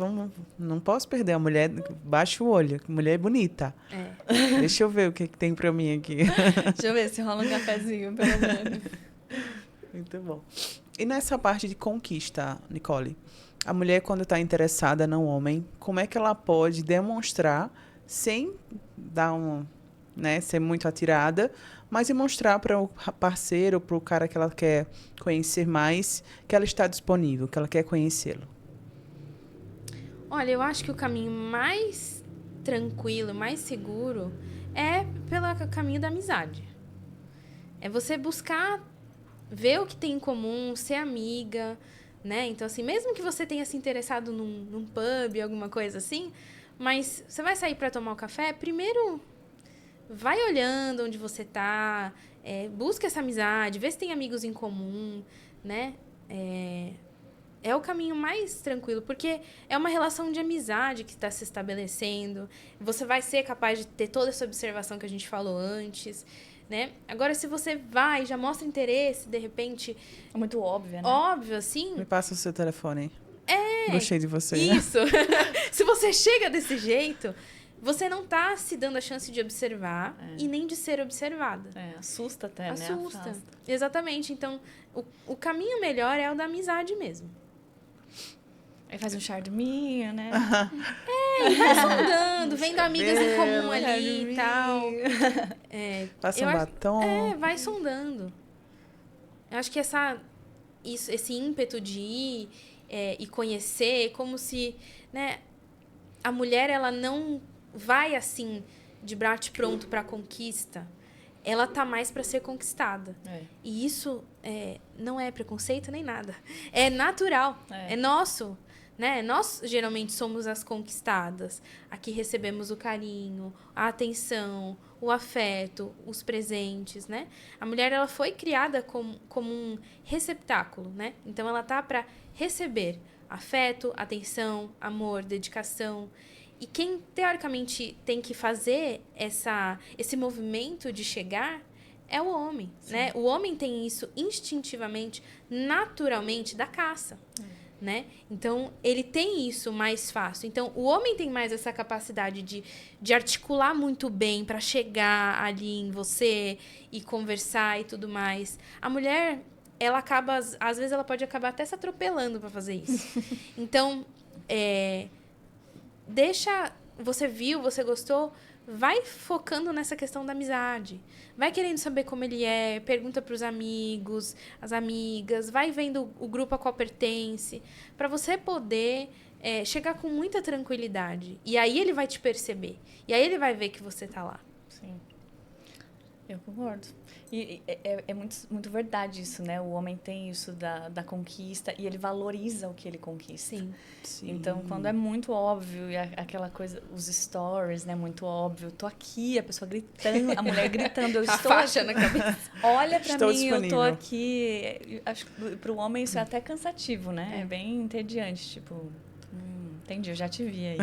Não posso perder a mulher. Baixa o olho. Mulher é bonita. Deixa eu ver o que tem pra mim aqui.
Deixa eu ver se rola um cafezinho, pelo menos.
Muito bom. E nessa parte de conquista, Nicole, a mulher, quando está interessada no homem, como é que ela pode demonstrar, sem dar ser muito atirada, mas demonstrar para o parceiro, para o cara que ela quer conhecer mais, que ela está disponível, que ela quer conhecê-lo?
Olha, eu acho que o caminho mais tranquilo, mais seguro, é pelo caminho da amizade. É você buscar ver o que tem em comum, ser amiga, né? Então, assim, mesmo que você tenha se interessado num pub, alguma coisa assim, mas você vai sair para tomar um café, primeiro vai olhando onde você tá, busca essa amizade, vê se tem amigos em comum, né? É o caminho mais tranquilo, porque é uma relação de amizade que está se estabelecendo. Você vai ser capaz de ter toda essa observação que a gente falou antes, né? Agora, se você vai, já mostra interesse, de repente...
É muito óbvio, né?
Óbvio, assim...
Me passa o seu telefone. Gostei de você.
Isso. Se você chega desse jeito, você não tá se dando a chance de observar e nem de ser observada.
Assusta até,
Assusta.
né? Afasta.
Exatamente. Então, o caminho melhor é o da amizade mesmo.
Aí faz um charminho, né?
Vai sondando, vendo amigas em comum ali e tal.
Passa um batom.
Vai sondando. Eu acho que esse ímpeto de ir e conhecer, como se, né, a mulher, ela não vai assim, de bate pronto para conquista. Ela tá mais para ser conquistada. E isso não é preconceito nem nada. É natural. É nosso. Né? Nós, geralmente, somos as conquistadas. Aqui recebemos o carinho, a atenção, o afeto, os presentes, né? A mulher, ela foi criada como um receptáculo, né? Então, ela tá para receber afeto, atenção, amor, dedicação. E quem, teoricamente, tem que fazer esse movimento de chegar é o homem, né? O homem tem isso instintivamente, naturalmente, da caça. Né? Então, ele tem isso mais fácil. Então, o homem tem mais essa capacidade de articular muito bem para chegar ali em você e conversar e tudo mais. A mulher, ela acaba, às vezes, ela pode acabar até se atropelando para fazer isso. Então, você viu, você gostou, vai focando nessa questão da amizade. Vai querendo saber como ele é, pergunta para os amigos, as amigas, vai vendo o grupo a qual pertence, para você poder chegar com muita tranquilidade. E aí ele vai te perceber. E aí ele vai ver que você tá lá.
Sim. Eu concordo. E é muito verdade isso, né? O homem tem isso da conquista e ele valoriza o que ele conquista.
Sim.
Sim.
Então, quando é muito óbvio, e aquela coisa, os stories, né? Muito óbvio. Tô aqui, a pessoa gritando, a mulher gritando, eu
A
estou
faixa
aqui.
na cabeça.
Olha pra
Estou
mim, eu tô
disponível.
aqui. Eu acho que pro homem isso é até cansativo, né? É bem entediante, tipo... entendi, eu já te vi aí.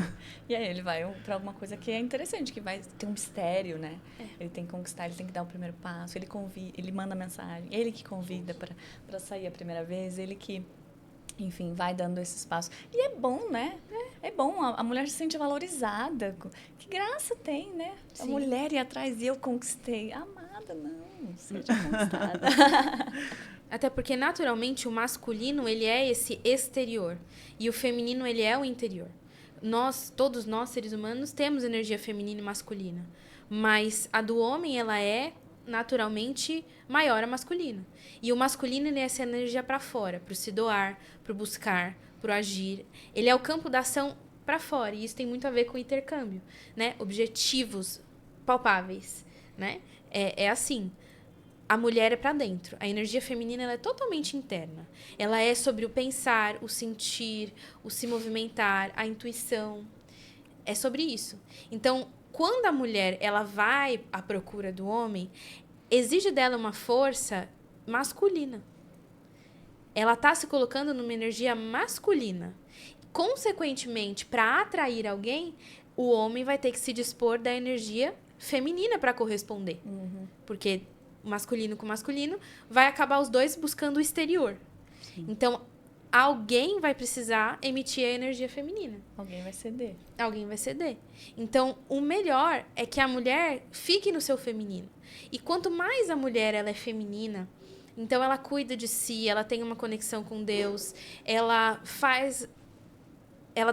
E aí ele vai pra alguma coisa que é interessante, que vai ter um mistério, né? Ele tem que conquistar, ele tem que dar o primeiro passo, ele manda mensagem, ele que convida para sair a primeira vez, ele que, enfim, vai dando esses passos. E é bom, né? É bom, a mulher se sente valorizada. Que graça tem, né?
Sim.
A mulher ir atrás e eu conquistei. Amada, não, seja conquistada.
Até porque, naturalmente, o masculino, ele é esse exterior. E o feminino, ele é o interior. Todos nós, seres humanos, temos energia feminina e masculina. Mas a do homem, ela é, naturalmente, maior a masculina. E o masculino, ele é essa energia para fora. Para se doar, para buscar, para agir. Ele é o campo da ação para fora. E isso tem muito a ver com o intercâmbio, né? Objetivos palpáveis, né? É assim. A mulher é para dentro. A energia feminina ela é totalmente interna. Ela é sobre o pensar, o sentir, o se movimentar, a intuição. É sobre isso. Então, quando a mulher ela vai à procura do homem, exige dela uma força masculina. Ela está se colocando numa energia masculina. Consequentemente, para atrair alguém, o homem vai ter que se dispor da energia feminina para corresponder. Porque masculino com masculino, vai acabar os dois buscando o exterior. Sim. Então, alguém vai precisar emitir a energia feminina.
Alguém vai ceder.
Alguém vai ceder. Então, o melhor é que a mulher fique no seu feminino. E quanto mais a mulher ela é feminina, então ela cuida de si, ela tem uma conexão com Deus, ela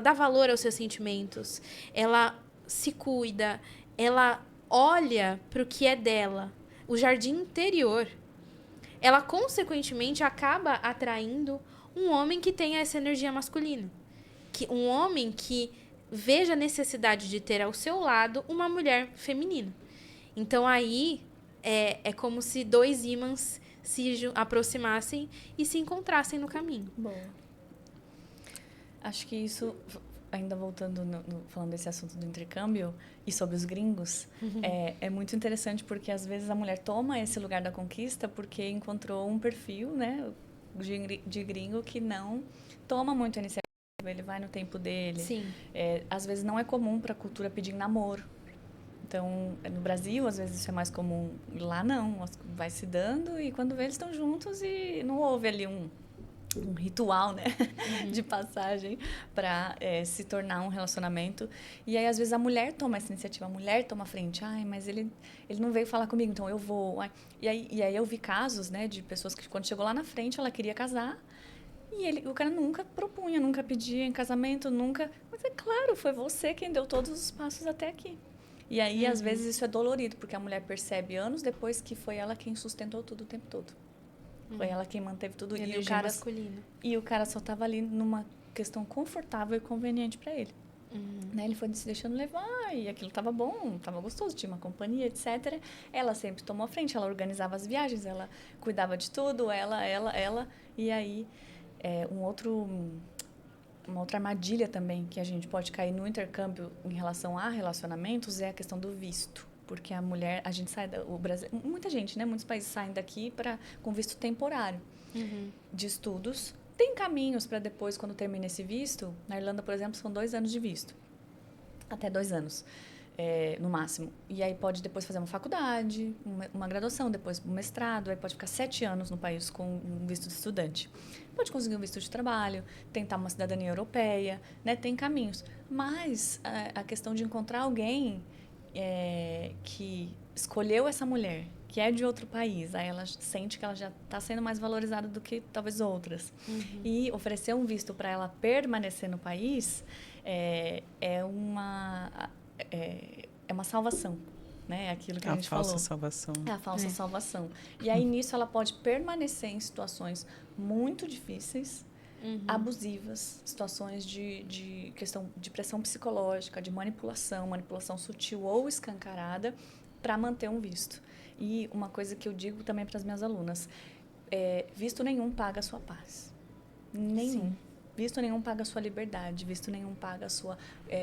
dá valor aos seus sentimentos, ela se cuida, ela olha para o que é dela, o jardim interior, ela consequentemente acaba atraindo um homem que tenha essa energia masculina. Um homem que veja a necessidade de ter ao seu lado uma mulher feminina. Então aí é como se dois ímãs se aproximassem e se encontrassem no caminho.
Bom. Acho que isso, ainda voltando, falando desse assunto do intercâmbio e sobre os gringos, é muito interessante porque às vezes a mulher toma esse lugar da conquista porque encontrou um perfil, né, de gringo que não toma muito a iniciativa, ele vai no tempo dele.
Sim.
Às vezes não é comum para a cultura pedir namoro. Então, no Brasil, às vezes isso é mais comum. Lá não, vai se dando e quando vê eles estão juntos e não houve ali um ritual, né, de passagem para se tornar um relacionamento. E aí, às vezes, a mulher toma essa iniciativa, a mulher toma a frente. Ai, mas ele não veio falar comigo, então eu vou. Ai. E aí eu vi casos, né, de pessoas que quando chegou lá na frente, ela queria casar e o cara nunca propunha, nunca pedia em casamento, nunca... Mas é claro, foi você quem deu todos os passos até aqui. E aí, às vezes, isso é dolorido, porque a mulher percebe anos depois que foi ela quem sustentou tudo o tempo todo. Foi ela quem manteve tudo.
E o cara masculina.
E o cara só estava ali numa questão confortável e conveniente para ele. Né? Ele foi se deixando levar e aquilo estava bom, estava gostoso, tinha uma companhia, etc. Ela sempre tomou a frente, ela organizava as viagens, ela cuidava de tudo, ela. E aí, uma outra armadilha também que a gente pode cair no intercâmbio em relação a relacionamentos é a questão do visto. Porque a mulher, a gente sai o Brasil, muita gente, né? Muitos países saem daqui com visto temporário de estudos. Tem caminhos para depois, quando termina esse visto. Na Irlanda, por exemplo, são 2 anos de visto. Até 2 anos, no máximo. E aí pode depois fazer uma faculdade, uma graduação, depois um mestrado. Aí pode ficar 7 anos no país com um visto de estudante. Pode conseguir um visto de trabalho, tentar uma cidadania europeia, né? Tem caminhos. Mas a questão de encontrar alguém... que escolheu essa mulher, que é de outro país, aí ela sente que ela já está sendo mais valorizada do que talvez outras. E oferecer um visto para ela permanecer no país é é uma salvação, né? É aquilo que a gente falou.
A falsa salvação.
É a falsa salvação. E aí, nisso, ela pode permanecer em situações muito difíceis, abusivas, situações de questão de pressão psicológica, de manipulação sutil ou escancarada, para manter um visto. E uma coisa que eu digo também para as minhas alunas, visto nenhum paga a sua paz. Nenhum. Sim. Visto nenhum paga a sua liberdade, visto nenhum paga a sua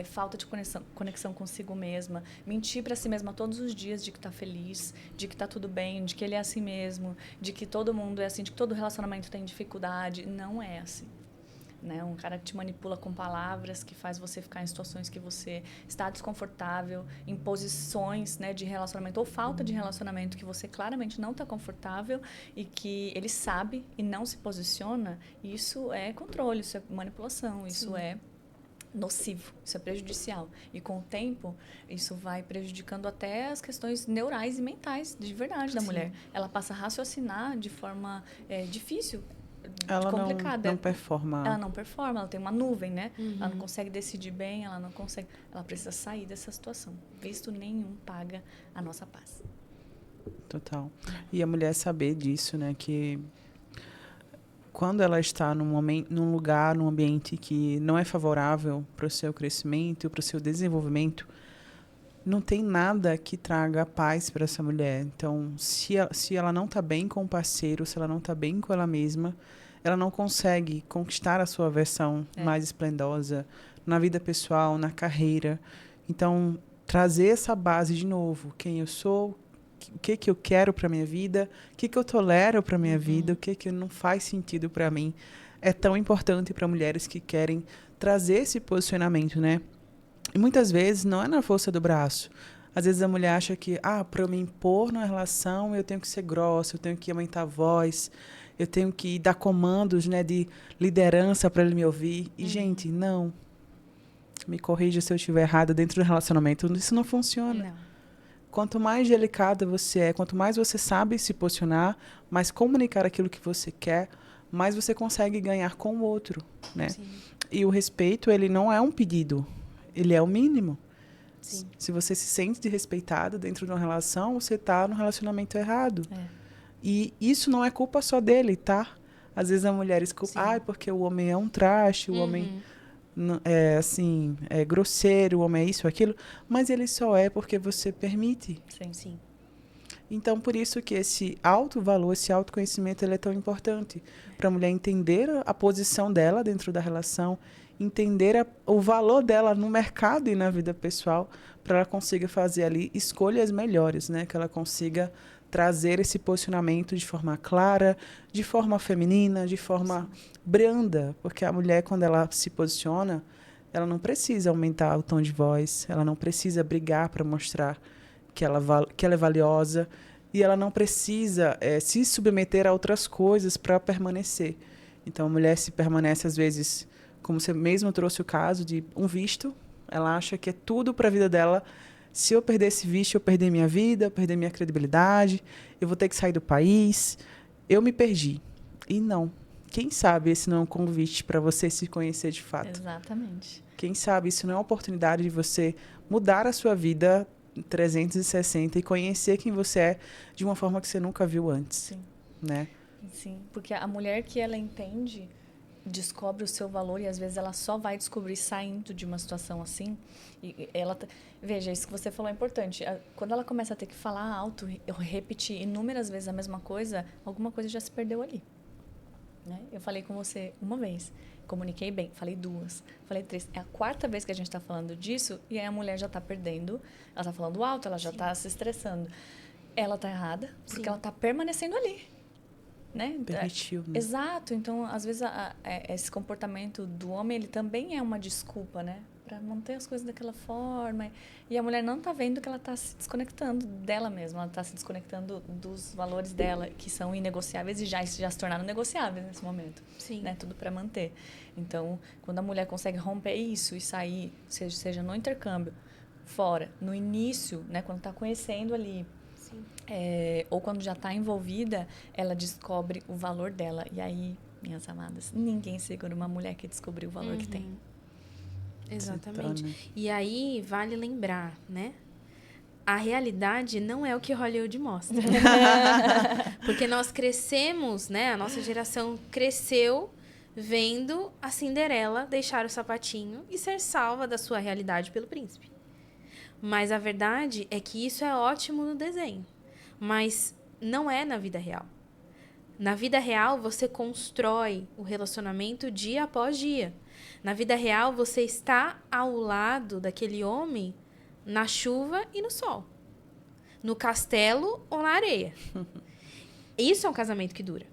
falta de conexão consigo mesma. Mentir para si mesma todos os dias de que está feliz, de que está tudo bem, de que ele é assim mesmo, de que todo mundo é assim, de que todo relacionamento tem dificuldade. Não é assim. Né? Um cara que te manipula com palavras, que faz você ficar em situações que você está desconfortável, em posições, né, de relacionamento ou falta de relacionamento que você claramente não está confortável e que ele sabe e não se posiciona, isso é controle, isso é manipulação, isso é nocivo, isso é prejudicial. E com o tempo, isso vai prejudicando até as questões neurais e mentais de verdade da mulher. Ela passa a raciocinar de forma difícil,
ela
complicada.
Não performa.
Ela não performa, ela tem uma nuvem, né? Ela não consegue decidir bem, ela não consegue... Ela precisa sair dessa situação. Visto nenhum paga a nossa paz.
Total. E a mulher saber disso, né? Que quando ela está num lugar, num ambiente que não é favorável para o seu crescimento, para o seu desenvolvimento, não tem nada que traga paz para essa mulher. Então, se ela não está bem com o parceiro, se ela não está bem com ela mesma, ela não consegue conquistar a sua versão mais esplendosa na vida pessoal, na carreira. Então, trazer essa base de novo. Quem eu sou, o que eu quero para minha vida, o que eu tolero para minha vida, o que não faz sentido para mim. É tão importante para mulheres que querem trazer esse posicionamento, né? E muitas vezes não é na força do braço. Às vezes a mulher acha que, para eu me impor numa relação, eu tenho que ser grossa, eu tenho que aumentar a voz, eu tenho que dar comandos, né, de liderança para ele me ouvir. E, gente, não. Me corrija se eu estiver errada dentro do relacionamento. Isso não funciona.
Não.
Quanto mais delicada você é, quanto mais você sabe se posicionar, mais comunicar aquilo que você quer, mais você consegue ganhar com o outro, né?
Sim.
E o respeito, ele não é um pedido. Ele é o mínimo.
Sim.
Se você se sente desrespeitado dentro de uma relação, você está no relacionamento errado. E isso não é culpa só dele, tá? Às vezes a mulher escuta, porque o homem é um traste, o homem é assim, é grosseiro, o homem é isso, aquilo. Mas ele só é porque você permite.
Sim, sim.
Então, por isso que esse alto valor, esse autoconhecimento, ele é tão importante para a mulher entender a posição dela dentro da relação, entender o valor dela no mercado e na vida pessoal, para ela consiga fazer ali escolhas melhores, né? Que ela consiga trazer esse posicionamento de forma clara, de forma feminina, de forma branda, porque a mulher, quando ela se posiciona, ela não precisa aumentar o tom de voz, ela não precisa brigar para mostrar que ela é valiosa, e ela não precisa se submeter a outras coisas para permanecer. Então, a mulher se permanece, às vezes, como você mesmo trouxe o caso de um visto, ela acha que é tudo para a vida dela. Se eu perder esse visto, eu perder minha vida, eu perder minha credibilidade, eu vou ter que sair do país, eu me perdi. E não. Quem sabe esse não é um convite para você se conhecer de fato.
Exatamente.
Quem sabe isso não é uma oportunidade de você mudar a sua vida 360 e conhecer quem você é de uma forma que você nunca viu antes.
Sim.
Né?
Sim, porque a mulher que ela entende, descobre o seu valor, e às vezes ela só vai descobrir saindo de uma situação assim. E ela veja, isso que você falou é importante. Quando ela começa a ter que falar alto, eu repetir inúmeras vezes a mesma coisa, alguma coisa já se perdeu ali. Né? Eu falei com você uma vez, comuniquei bem, falei 2, falei 3. É a 4ª vez que a gente está falando disso e aí a mulher já está perdendo, ela está falando alto, ela já está se estressando. Ela está errada porque ela está permanecendo ali. Né?
Permitiu, né?
Exato. Então, às vezes, esse comportamento do homem, ele também é uma desculpa, né? Para manter as coisas daquela forma. E a mulher não está vendo que ela está se desconectando dela mesma. Ela está se desconectando dos valores dela, que são inegociáveis e já se tornaram negociáveis nesse momento.
Sim.
Né? Tudo para manter. Então, quando a mulher consegue romper isso e sair, seja no intercâmbio, fora, no início, né? Quando está conhecendo ali, ou quando já está envolvida, ela descobre o valor dela. E aí, minhas amadas, ninguém segura uma mulher que descobriu o valor que tem.
Exatamente. E aí, vale lembrar, né? a realidade não é o que Hollywood mostra. Porque nós crescemos, né? A nossa geração cresceu vendo a Cinderela deixar o sapatinho e ser salva da sua realidade pelo príncipe. Mas a verdade é que isso é ótimo no desenho, mas não é na vida real. Na vida real, você constrói o relacionamento dia após dia. Na vida real, você está ao lado daquele homem na chuva e no sol, no castelo ou na areia. Isso é um casamento que dura,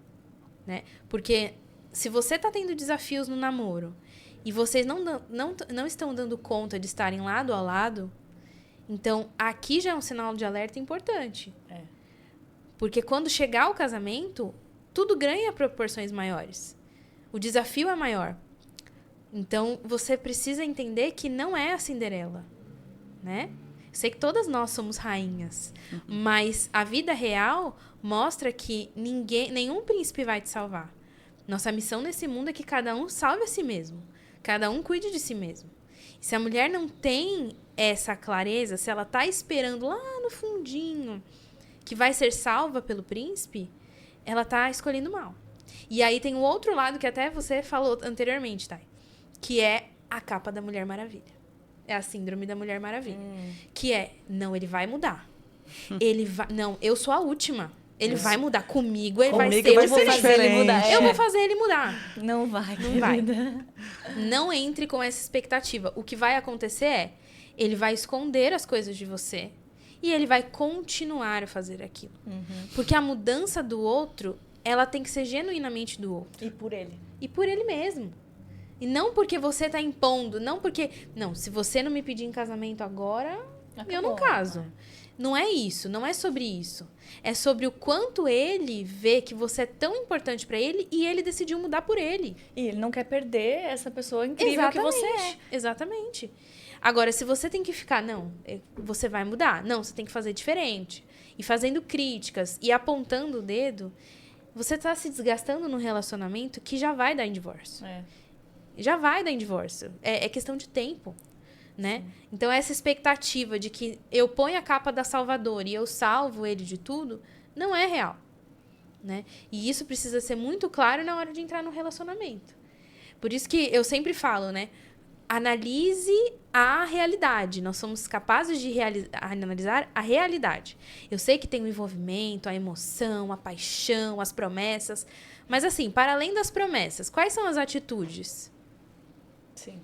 né? Porque se você está tendo desafios no namoro e vocês não estão dando conta de estarem lado a lado, então aqui já é um sinal de alerta importante. Porque quando chegar o casamento, tudo ganha proporções maiores. O desafio é maior. Então, você precisa entender que não é a Cinderela, né? Sei que todas nós somos rainhas, mas a vida real mostra que nenhum príncipe vai te salvar. Nossa missão nesse mundo é que cada um salve a si mesmo. Cada um cuide de si mesmo. E se a mulher não tem essa clareza, se ela está esperando lá no fundinho que vai ser salva pelo príncipe, ela está escolhendo mal. E aí tem o outro lado que até você falou anteriormente, Thay, que é a capa da Mulher Maravilha. É a síndrome da Mulher Maravilha. Que é, não, ele vai mudar. Não, eu sou a última. Ele vai mudar comigo, ele vai ser
vai ser diferente.
Eu vou fazer ele mudar.
Não vai.
Não vai. Não entre com essa expectativa. O que vai acontecer é, ele vai esconder as coisas de você e ele vai continuar a fazer aquilo. Porque a mudança do outro, ela tem que ser genuinamente do outro.
E por ele.
E por ele mesmo. E não porque você tá impondo, não porque... Não, se você não me pedir em casamento agora, eu não caso. Não é isso, não é sobre isso. É sobre o quanto ele vê que você é tão importante pra ele e ele decidiu mudar por ele.
E ele não quer perder essa pessoa incrível que você é.
Exatamente. Agora, se você tem que ficar, não, você vai mudar. Não, você tem que fazer diferente. E fazendo críticas e apontando o dedo, você tá se desgastando num relacionamento que já vai dar em divórcio. Já vai dar em divórcio. É questão de tempo. Né? Então, essa expectativa de que eu ponho a capa da Salvador e eu salvo ele de tudo, não é real. Né? E isso precisa ser muito claro na hora de entrar no relacionamento. Por isso que eu sempre falo, né? Analise a realidade. Nós somos capazes de analisar a realidade. Eu sei que tem o envolvimento, a emoção, a paixão, as promessas. Mas, assim, para além das promessas, quais são as atitudes?
Sim.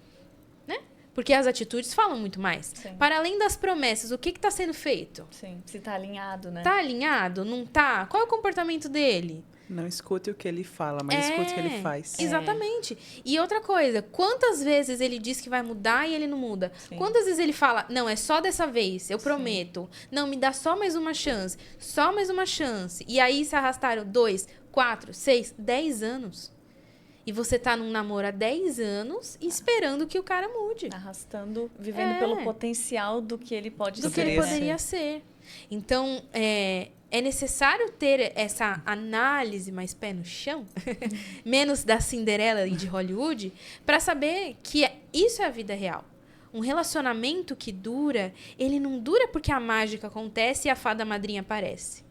Porque as atitudes falam muito mais.
Sim.
Para além das promessas, o que está sendo feito?
Sim, se está alinhado, né?
Está alinhado? Não está? Qual é o comportamento dele?
Não escute o que ele fala, mas escute o que ele faz.
Exatamente. E outra coisa, quantas vezes ele diz que vai mudar e ele não muda?
Sim.
Quantas vezes ele fala, não, é só dessa vez, eu prometo. Não, me dá só mais uma chance. Só mais uma chance. E aí se arrastaram 2, 4, 6, 10 anos. E você tá num namoro há 10 anos esperando que o cara mude.
Arrastando, vivendo pelo potencial do que ele pode ser.
Do que ele poderia ser. Então, é necessário ter essa análise mais pé no chão, menos da Cinderela e de Hollywood, para saber que isso é a vida real. Um relacionamento que dura, ele não dura porque a mágica acontece e a fada madrinha aparece.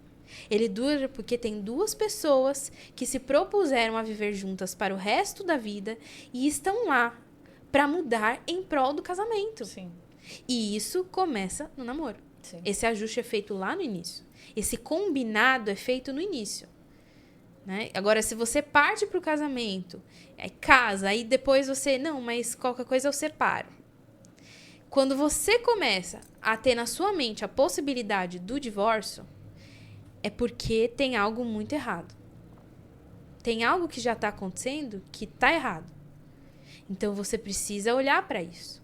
Ele dura porque tem duas pessoas que se propuseram a viver juntas para o resto da vida e estão lá para mudar em prol do casamento.
Sim.
E isso começa no namoro.
Sim.
Esse ajuste é feito lá no início. Esse combinado é feito no início. Né? Agora, se você parte para o casamento, aí casa, aí depois você... Não, mas qualquer coisa eu separo. Quando você começa a ter na sua mente a possibilidade do divórcio... é porque tem algo muito errado. Tem algo que já está acontecendo que está errado. Então, você precisa olhar para isso.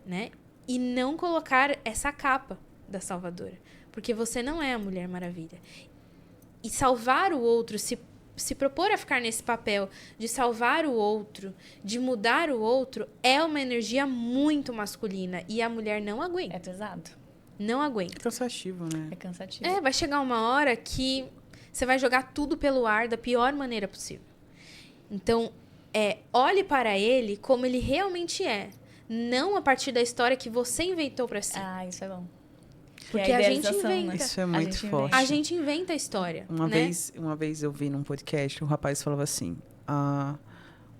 Né? E não colocar essa capa da salvadora. Porque você não é a Mulher Maravilha. E salvar o outro, se propor a ficar nesse papel de salvar o outro, de mudar o outro, é uma energia muito masculina. E a mulher não aguenta.
É pesado.
Não aguenta.
É cansativo, né?
É cansativo.
Vai chegar uma hora que você vai jogar tudo pelo ar da pior maneira possível. Então, olhe para ele como ele realmente é. Não a partir da história que você inventou para si.
Ah, isso é bom.
Porque
a
a gente
idealização, né?
inventa.
Isso é
A
muito
gente
forte.
A gente inventa a história,
Uma
né?
vez eu vi num podcast, um rapaz falava assim: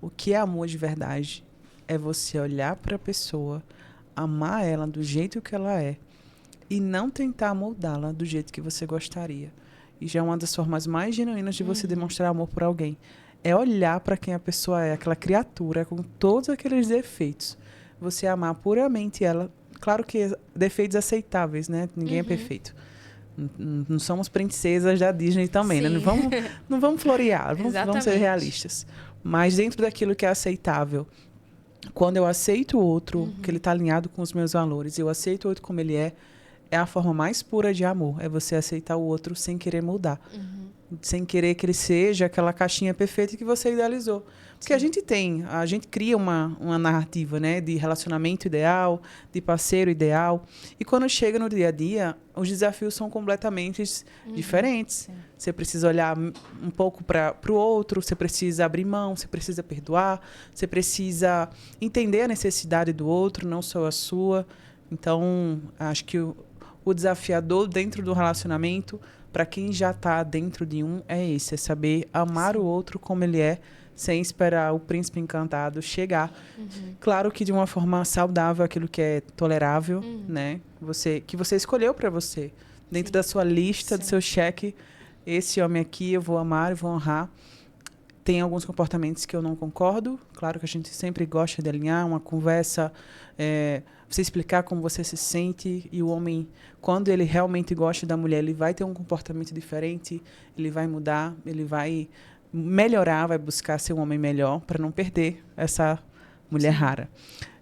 o que é amor de verdade é você olhar para a pessoa, amar ela do jeito que ela é e não tentar moldá-la do jeito que você gostaria. E já é uma das formas mais genuínas de você demonstrar amor por alguém. É olhar para quem a pessoa é, aquela criatura com todos aqueles defeitos. Você amar puramente ela. Claro que defeitos aceitáveis, né? Ninguém é perfeito. Não somos princesas da Disney também, né?
Sim.
Não vamos florear, vamos ser
Exatamente.
realistas. Mas dentro daquilo que é aceitável, quando eu aceito o outro, que ele está alinhado com os meus valores, eu aceito o outro como ele é a forma mais pura de amor. É você aceitar o outro sem querer mudar. Sem querer que ele seja aquela caixinha perfeita que você idealizou. Porque a gente cria uma narrativa, né, de relacionamento ideal, de parceiro ideal. E quando chega no dia a dia, os desafios são completamente diferentes.
Sim.
Você precisa olhar um pouco para o outro, você precisa abrir mão, você precisa perdoar, você precisa entender a necessidade do outro, não só a sua. Então, acho que o desafiador dentro do relacionamento, para quem já está dentro de um, é esse: é saber amar o outro como ele é, sem esperar o príncipe encantado chegar. Claro que de uma forma saudável, aquilo que é tolerável, né? Que você escolheu para você. Dentro da sua lista, do seu cheque, esse homem aqui eu vou amar e vou honrar. Tem alguns comportamentos que eu não concordo. Claro que a gente sempre gosta de alinhar uma conversa, você explicar como você se sente. E o homem, quando ele realmente gosta da mulher, ele vai ter um comportamento diferente, ele vai mudar, ele vai melhorar, vai buscar ser um homem melhor para não perder essa mulher rara.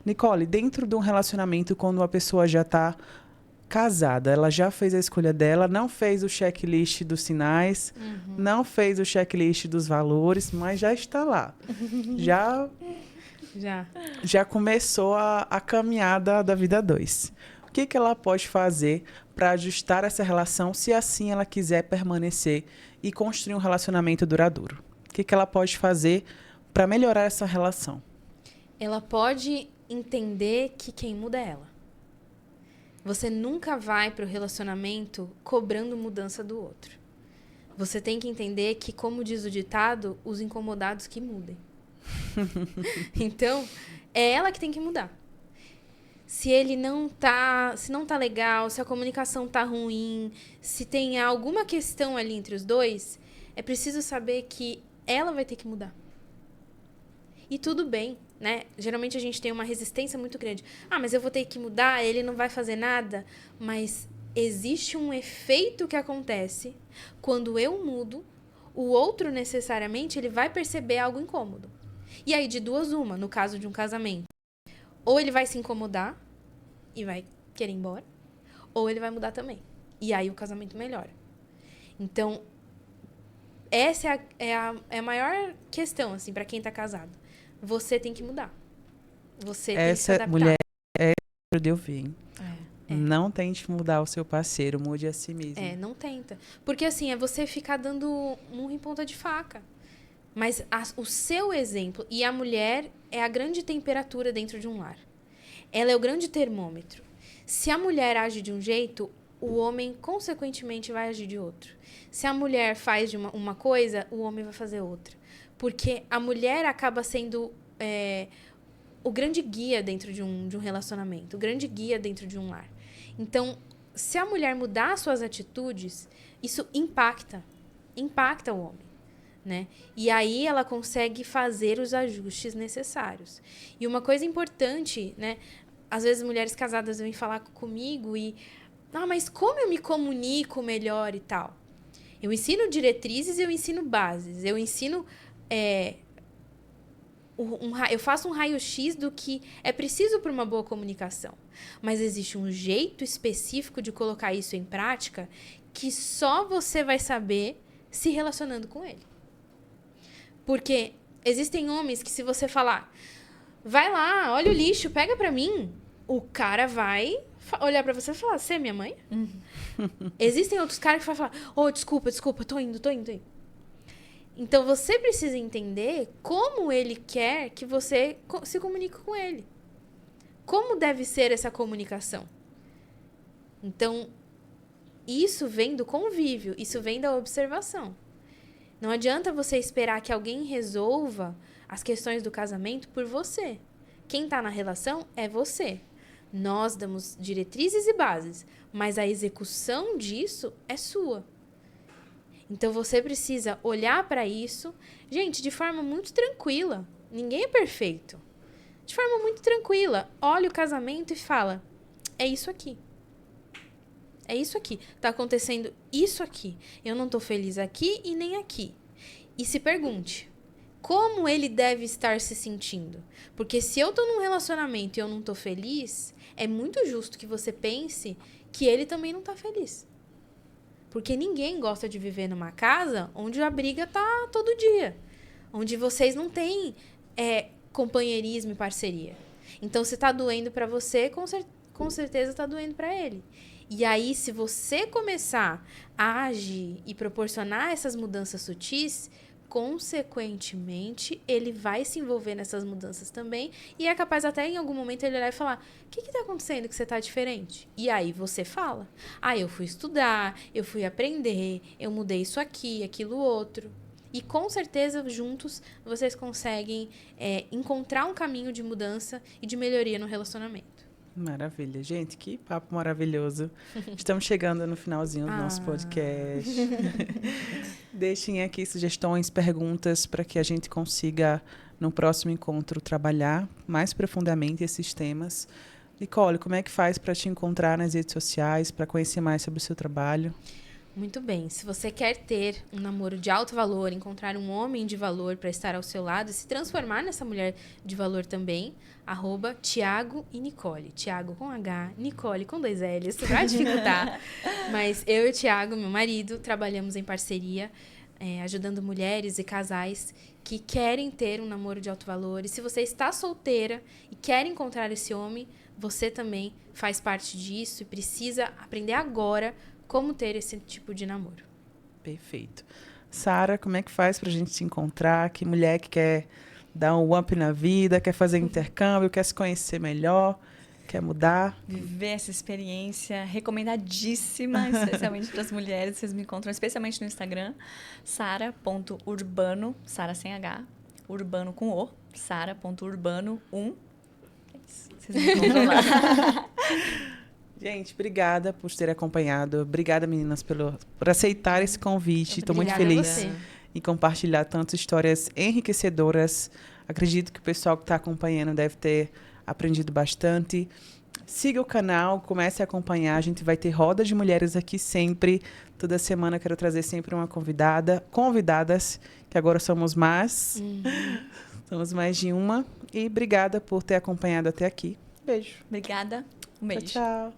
Nicole, dentro de um relacionamento, quando uma pessoa já está casada, ela já fez a escolha dela, não fez o checklist dos sinais, não fez o checklist dos valores, mas já está lá. Já começou a caminhada da vida 2. O que ela pode fazer para ajustar essa relação, se assim ela quiser permanecer e construir um relacionamento duradouro? O que ela pode fazer para melhorar essa relação?
Ela pode entender que quem muda é ela. Você nunca vai para o relacionamento cobrando mudança do outro. Você tem que entender que, como diz o ditado, os incomodados que mudem. Então, é ela que tem que mudar. Se não tá legal, se a comunicação tá ruim, se tem alguma questão ali entre os dois, é preciso saber que ela vai ter que mudar. E tudo bem, né? Geralmente a gente tem uma resistência muito grande. Mas eu vou ter que mudar, ele não vai fazer nada. Mas existe um efeito que acontece quando eu mudo, o outro necessariamente ele vai perceber algo incômodo. E aí, de duas uma, no caso de um casamento, ou ele vai se incomodar e vai querer ir embora, ou ele vai mudar também. E aí o casamento melhora. Então, essa é a maior questão, assim, para quem tá casado. Você tem que mudar. Você tem que se adaptar.
Mulher, de eu ver, hein? Não tente mudar o seu parceiro, mude a si mesmo.
Não tenta. Porque, assim, é você ficar dando murro em ponta de faca. Mas o seu exemplo, e a mulher é a grande temperatura dentro de um lar. Ela é o grande termômetro. Se a mulher age de um jeito, o homem, consequentemente, vai agir de outro. Se a mulher faz de uma coisa, o homem vai fazer outra. Porque a mulher acaba sendo o grande guia dentro de um relacionamento, o grande guia dentro de um lar. Então, se a mulher mudar suas atitudes, isso impacta o homem, né? E aí ela consegue fazer os ajustes necessários. E uma coisa importante, né? Às vezes mulheres casadas vêm falar comigo e... mas como eu me comunico melhor e tal? Eu ensino diretrizes e eu ensino bases. Eu ensino... eu faço um raio-x do que é preciso para uma boa comunicação. Mas existe um jeito específico de colocar isso em prática que só você vai saber se relacionando com ele. Porque existem homens que, se você falar, vai lá, olha o lixo, pega pra mim, o cara vai olhar pra você e falar, você é minha mãe? Existem outros caras que vão falar, desculpa, tô indo. Então, você precisa entender como ele quer que você se comunique com ele. Como deve ser essa comunicação? Então, isso vem do convívio, isso vem da observação. Não adianta você esperar que alguém resolva as questões do casamento por você. Quem está na relação é você. Nós damos diretrizes e bases, mas a execução disso é sua. Então você precisa olhar para isso, gente, de forma muito tranquila. Ninguém é perfeito. De forma muito tranquila, olha o casamento e fala: é isso aqui. É isso aqui. Tá acontecendo isso aqui. Eu não tô feliz aqui e nem aqui. E se pergunte: como ele deve estar se sentindo? Porque se eu tô num relacionamento e eu não tô feliz, é muito justo que você pense que ele também não tá feliz. Porque ninguém gosta de viver numa casa onde a briga tá todo dia. Onde vocês não têm companheirismo e parceria. Então, se tá doendo pra você, com certeza tá doendo pra ele. E aí, se você começar a agir e proporcionar essas mudanças sutis, consequentemente, ele vai se envolver nessas mudanças também e é capaz até em algum momento ele olhar e falar: o que está acontecendo que você está diferente? E aí você fala: eu fui estudar, eu fui aprender, eu mudei isso aqui, aquilo outro. E com certeza, juntos, vocês conseguem encontrar um caminho de mudança e de melhoria no relacionamento.
Maravilha. Gente, que papo maravilhoso. Estamos chegando no finalzinho do nosso podcast. Deixem aqui sugestões, perguntas, para que a gente consiga, no próximo encontro, trabalhar mais profundamente esses temas. Nicole, como é que faz para te encontrar nas redes sociais, para conhecer mais sobre o seu trabalho?
Muito bem. Se você quer ter um namoro de alto valor, encontrar um homem de valor para estar ao seu lado e se transformar nessa mulher de valor também, @Thiago e Nicole. Thiago com H, Nicole com 2 L's, para dificultar. Mas eu e o Thiago, meu marido, trabalhamos em parceria, ajudando mulheres e casais que querem ter um namoro de alto valor. E se você está solteira e quer encontrar esse homem, você também faz parte disso e precisa aprender agora como ter esse tipo de namoro.
Perfeito. Sara, como é que faz para a gente se encontrar? Que mulher que quer dar um up na vida, quer fazer intercâmbio, quer se conhecer melhor, quer mudar?
Viver essa experiência recomendadíssima, especialmente para as mulheres. Vocês me encontram especialmente no Instagram, sara.urbano, Sara sem H, urbano com O, sara.urbano1. É isso. Vocês me encontram lá.
Gente, obrigada por ter acompanhado. Obrigada, meninas, por aceitar esse convite. Estou muito feliz em compartilhar tantas histórias enriquecedoras. Acredito que o pessoal que está acompanhando deve ter aprendido bastante. Siga o canal, comece a acompanhar. A gente vai ter roda de mulheres aqui sempre. Toda semana quero trazer sempre uma convidadas, que agora somos mais. Somos mais de uma. E obrigada por ter acompanhado até aqui. Beijo.
Obrigada. Um beijo.
Tchau.